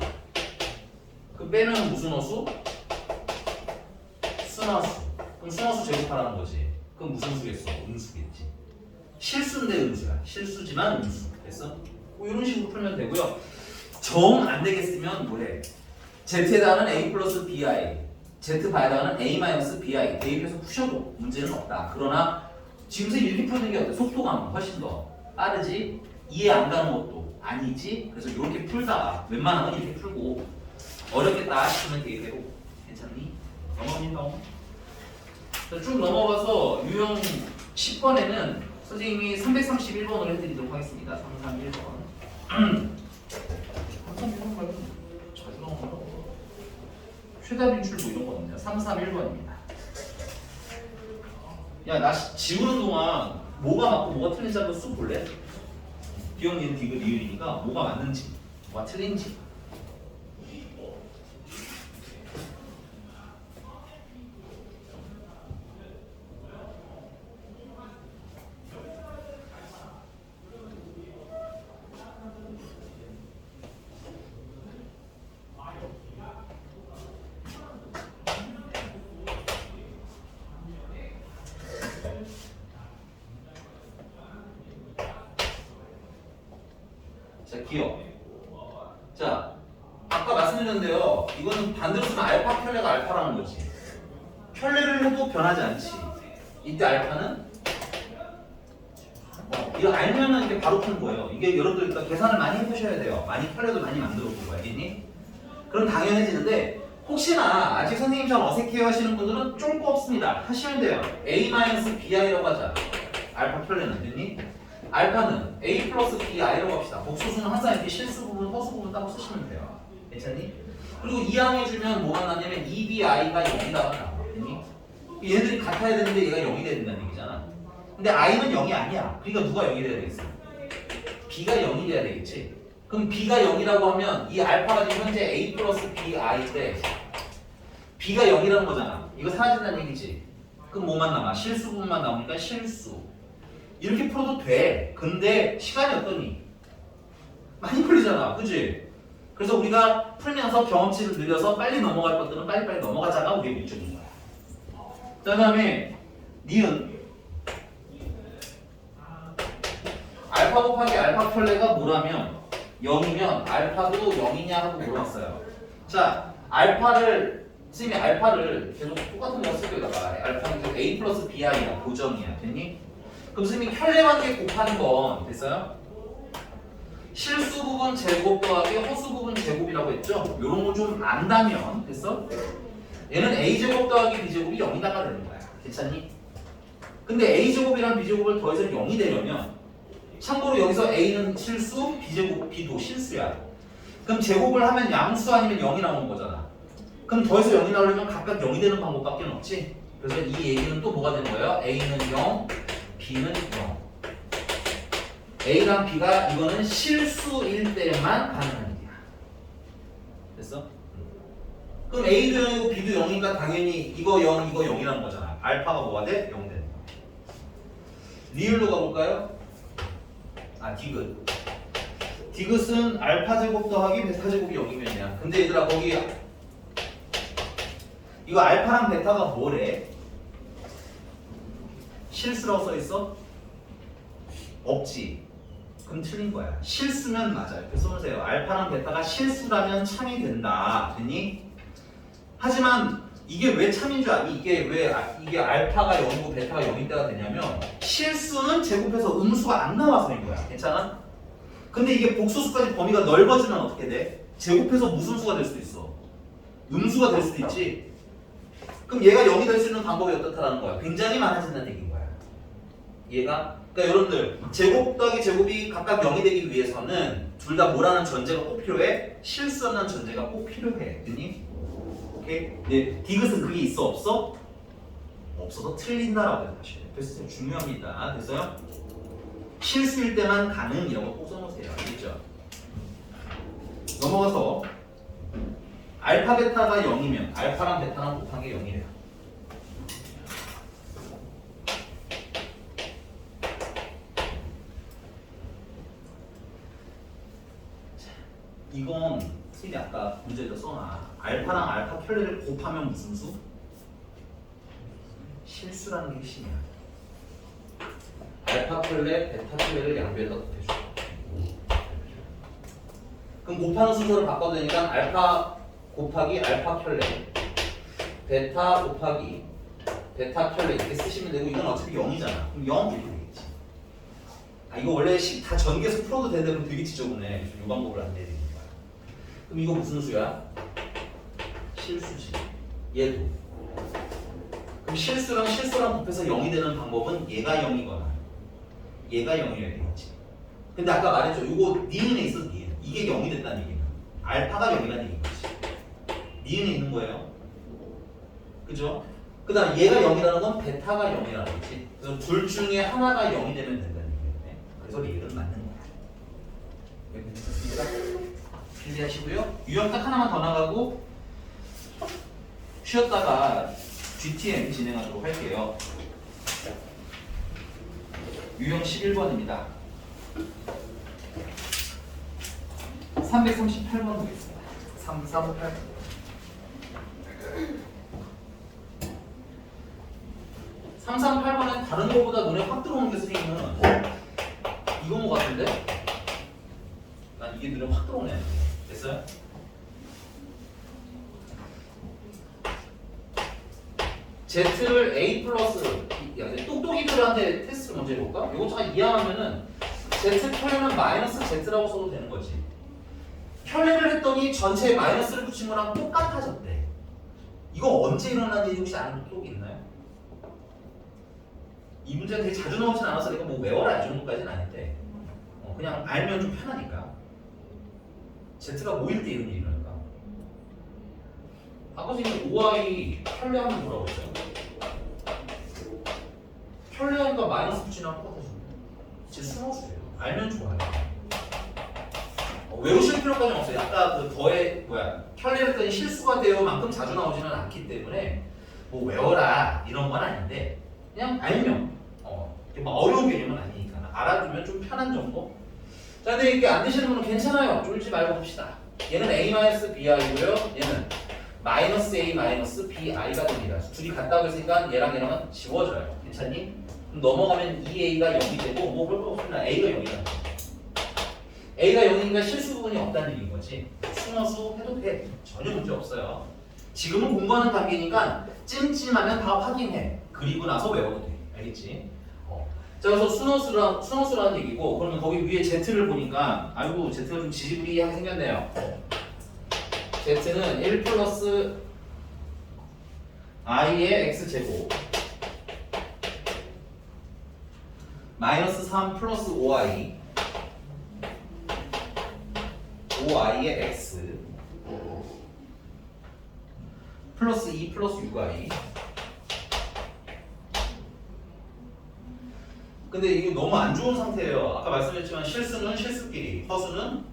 그 빼면 무슨 허수? 순허수. 그럼 순허수 제곱하라는 거지. 그럼 무슨 수겠어? 음수겠지. 실수인데 음수야. 실수지만 음수. 됐어? 뭐 이런 식으로 풀면 되고요. 정 안 되겠으면 뭐래? z에다가는 a 플러스 bi, z바에다가는 a 마이너스 bi 대입해서 푸셔도 문제는 없다. 그러나 지금 선생님 이렇게 푸는 게 어때? 속도감 훨씬 더 빠르지? 이해 안 가는 것도 아니지? 그래서 이렇게 풀다가 웬만하면 이렇게 풀고 어렵겠다 싶으면 대입해도 괜찮니? 넘어갑니다. 쭉 넘어가서 유형 10번에는 선생님이 331번으로 해드리도록 하겠습니다. 331번. 331번 말고 자주 나오는 거. 최다 빈출도 이런 거 없네요. 331번입니다. 야, 나 지우는 동안 뭐가 맞고 뭐가 틀린지 한번 쑥 볼래? 기억니은 디귿 리을이니까 뭐가 맞는지, 뭐가 틀린지. 기억. 자, 아까 말씀드렸는데요. 이거는 반대로 쓰면 알파 켤레가 알파라는 거지. 켤레를 해도 변하지 않지. 이때 알파는 이거 알면은 이게 바로 푸는 거예요. 이게 여러분들 일단 계산을 많이 해보셔야 돼요. 많이 켤레도 많이 만들어 보고 알겠니? 그럼 당연해지는데 혹시나 아직 선생님처럼 어색해요 하시는 분들은 쫄 거 없습니다. 하시면 돼요. A-BI라고 하자. 알파 켤레는 됐니? 알파는 A 플러스 BI라고 합시다. 복수수는 항상 이렇게 실수 부분, 허수 부분 따로 쓰시면 돼요. 괜찮니? 그리고 이항해주면 뭐가 나냐면 EBI가 0이다가 나와. 됐니? 얘네들이 같아야 되는데 얘가 0이 돼야 된다는 얘기잖아. 근데 I는 0이 아니야. 그러니까 누가 0이 돼야 되겠어? B가 0이 돼야 되겠지. 그럼 B가 0이라고 하면 이 알파가 지금 현재 A 플러스 BI인데 B가 0이라는 거잖아. 이거 사라진다는 얘기지. 그럼 뭐만 남아? 실수 부분만 나오니까 실수. 이렇게 풀어도 돼. 근데 시간이 어떠니? 많이 풀리잖아. 그치? 그래서 우리가 풀면서 경험치를 늘려서 빨리 넘어갈 것들은 빨리빨리 넘어가자가 우리의 목적인 거야. 그 다음에 니은 알파 곱하기 알파 켤레가 뭐라면 0이면 알파도 0이냐 하고 물어봤어요. 자, 선생님이 알파를 계속 똑같은 거 쓸 거다가 알파는 A 플러스 BI야. 고정이야. 됐니? 그럼 선생님이 켤레 관계 곱하는 건 됐어요? 실수 부분 제곱 더하기 허수 부분 제곱이라고 했죠? 요런 거 좀 안다면 됐어? 얘는 A제곱 더하기 B제곱이 0이다가 되는 거야. 괜찮니? 근데 A제곱이랑 B제곱을 더해서 0이 되려면 참고로 여기서 A는 실수, B도 실수야. 그럼 제곱을 하면 양수 아니면 0이 나오는 거잖아. 그럼 더해서 0이 나오려면 각각 0이 되는 방법밖에 없지. 그래서 이 얘기는 또 뭐가 되는 거예요? A는 0, B는 0. A랑 B가 이거는 실수일 때만 가능한 얘기야. 됐어? 그럼 A도 0이고 B도 0이니까 당연히 이거 0, 이거 0이라는 거잖아. 알파가 뭐가 돼? 0 되는 거야. 리을로 가볼까요? 디귿. 디귿은 알파 제곱 더하기 베타 제곱이 0이면이야. 근데 얘들아 거기 이거 알파랑 베타가 뭐래? 실수라고 써있어? 없지. 그럼 틀린 거야. 실수면 맞아요. 이렇게 써보세요. 알파랑 베타가 실수라면 참이 된다. 됐니? 하지만 이게 왜 참인 줄 아니? 이게 알파가 0이고 베타가 0일 때가 되냐면 실수는 제곱해서 음수가 안 나와서인 거야. 괜찮아? 근데 이게 복소수까지 범위가 넓어지면 어떻게 돼? 제곱해서 무슨 수가 될 수도 있어. 음수가 될 수도 있지. 그럼 얘가 0이 될 수 있는 방법이 어떻다라는 거야? 굉장히 많아진다는 얘기인 거야. 얘가? 그러니까 여러분들 제곱 더하기 제곱이 각각 0이 되기 위해서는 둘 다 뭐라는 전제가 꼭 필요해? 실수라는 전제가 꼭 필요해. 됐니? 오케이? 네, 디귿은 그게 있어 없어? 없어서 틀린다라고 생각하셔야 돼요. 그래서 중요합니다. 됐어요? 실수일 때만 가능이라고 꼭 써놓으세요. 알겠죠? 넘어가서 알파 베타가 0이면 알파랑 베타랑 곱한 게 0이래요. 이건 선생님이 아까 문제에다 써놔. 알파랑 알파 켤레를 곱하면 무슨 수? 실수라는 게 핵심이야. 알파 켤레, 베타 켤레를 양변에다 곱해줘. 그럼 곱하는 순서를 바꿔도 되니까 알파 곱하기 알파 켤레, 베타 곱하기 베타 켤레 이렇게 쓰시면 되고 이건 어차피 0이잖아. 그럼 0 이렇게 되겠지. 이거 원래 다 전개해서 풀어도 되는데 그럼 되게 지저분해. 이 방법을 안 내리니까. 그럼 이거 무슨 수야? 실수지. 얘도. 그럼 실수랑 곱해서 0이 되는 방법은 얘가 0이거나 얘가 0이어야 되겠지. 근데 아까 말했죠. 이거 니은에 있어. 니은. 이게 0이 됐다는 얘기는 알파가 0이라는 얘기인 거지. 니은에 있는 거예요. 그죠? 그 다음 얘가 0이라는 건 베타가 0이라는 거지. 그래서 둘 중에 하나가 0이 되면 된다는 얘기네. 그래서 리을은 맞는 거야. 여기 괜찮습니다. 준비하시고요. 유형 딱 하나만 더 나가고 쉬었다가 GTM 진행하도록 할게요. 유형 11번입니다. 338번 보겠습니다. 338번. 338번엔 다른 거보다 눈에 확 들어오는 게 선생님은 이건 거 같은데? 난 이게 눈에 확 들어오네. 됐어요? Z를 A 플러스 똑똑이들한테 테스트를 먼저 해볼까? 이거 잘 이해하면은 Z 켤레는 마이너스 Z라고 써도 되는 거지. 켤레를 했더니 전체에 마이너스를 붙인 거랑 똑같아졌대. 이거 언제 일어난 일이 혹시 아는 똑똑이 있나요? 이 문제가 되게 자주 나오진 않아서 내가 뭐 외워라 이 정도까지는 아닌데 그냥 알면 좀 편하니까. Z가 모일 때 이런 일이 일어날까? 아까 선생님 OI 켤레 한번 뭐라고 했어요? 켤레하니까 마이너스 붙이나 똑같아져. 제 수능수예요. 알면 좋아요. 외우실 필요까지는 없어요. 아까 그 더해 켤레를 했더니 실수가 되어만큼 자주 나오지는 않기 때문에 뭐 외워라 이런 건 아닌데 그냥 알면 막 어려운 개념은 아니니까 알아두면 좀 편한 정도. 자, 근데 이게 안 되시는 분은 괜찮아요. 쫄지 말고 봅시다. 얘는 A-BI고요. 얘는 -A-BI가 됩니다. 둘이 같다고 했으니까 얘랑 얘랑은 지워져요. 괜찮니? 그럼 넘어가면 2A가 0이 되고 뭐 볼 거 없습니다. A가 0이다. A가 0이니까 실수 부분이 없다는 얘기인 거지. 순어수 해도 돼. 전혀 문제 없어요. 지금은 공부하는 단계니까 찜찜하면 다 확인해. 그리고 나서 외워도 돼. 알겠지? 자, 그래서 순어수라는 얘기고, 그러면 거기 위에 Z를 보니까, 아이고, Z가 좀 지지부리하게 생겼네요. Z는 1 플러스 I의 X제곱, 마이너스 3 플러스 5I, 5I의 X, 플러스 2 플러스 6I. 근데 이게 너무 안 좋은 상태예요. 아까 말씀드렸지만 실수는 실수끼리, 허수는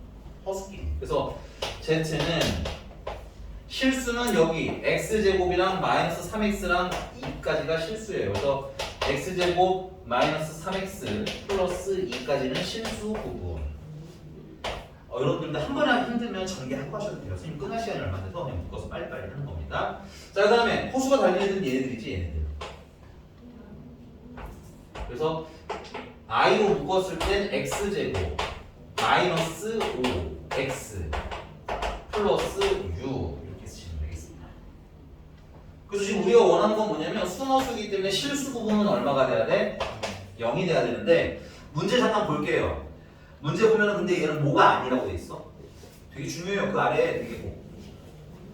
허수끼리. 그래서 Z는 실수는 여기 x제곱이랑 마이너스 3x랑 2까지가 실수예요. 그래서 x제곱 마이너스 3x 플러스 2까지는 실수 부분. 여러분들 한 번에 하기 힘들면 전개하고 하셔도 돼요. 선생님 끝날 시간이 얼마 안 돼서 그냥 묶어서 빨리빨리 하는 겁니다. 자, 그 다음에 호수가 달리는 얘네들이지, 얘네들. 그래서 i로 묶었을 땐 x제곱 마이너스 5x 플러스 u 이렇게 쓰시면 되겠습니다. 그래서 지금 우리가 원하는 건 뭐냐면 순어수이기 때문에 실수 부분은 얼마가 돼야 돼? 0이 돼야 되는데 문제 잠깐 볼게요. 문제 보면은 근데 얘는 뭐가 아니라고 돼 있어? 되게 중요해요. 그 아래에 되게 뭐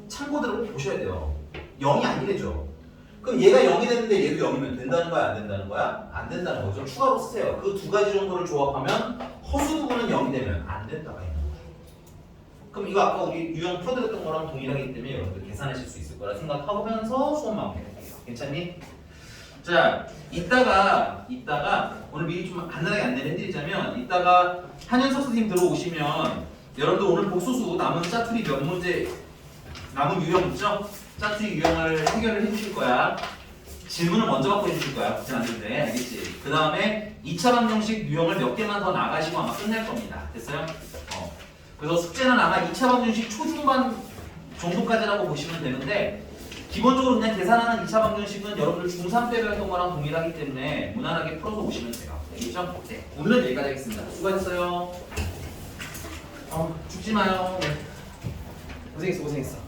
참고들을 꼭 보셔야 돼요. 0이 아니래죠. 그럼 얘가 0이 되는데 얘도 0이면 된다는 거야? 안 된다는 거야? 안 된다는 거죠. 추가로 쓰세요. 그 두 가지 정도를 조합하면 허수 부분은 0이 되면 안 된다가 있는 거예요. 그럼 이거 아까 우리 유형 풀어드렸던 거랑 동일하기 때문에 여러분들 계산하실 수 있을 거라 생각하면서 수업 마무리할게요. 괜찮니? 자, 이따가 오늘 미리 좀 간단하게 안내를 해드리자면 이따가 한현석 선생님 들어오시면 여러분들 오늘 복소수 남은 짜투리 몇 문제 남은 유형 있죠? 짜투리 유형을 해결을 해주실 거야. 질문을 먼저 받고 해주실 거야. 걱정 안 해도 돼. 알겠지? 그 다음에 2차 방정식 유형을 몇 개만 더 나가시고 아마 끝낼 겁니다. 됐어요? 그래서 숙제는 아마 2차 방정식 초중반 정도까지라고 보시면 되는데 기본적으로 그냥 계산하는 2차 방정식은 여러분들 중3 때 배웠던 거랑 동일하기 때문에 무난하게 풀어서 오시면 돼요. 알겠죠? 네. 오늘은 여기까지 하겠습니다. 수고하셨어요. 죽지 마요. 고생했어.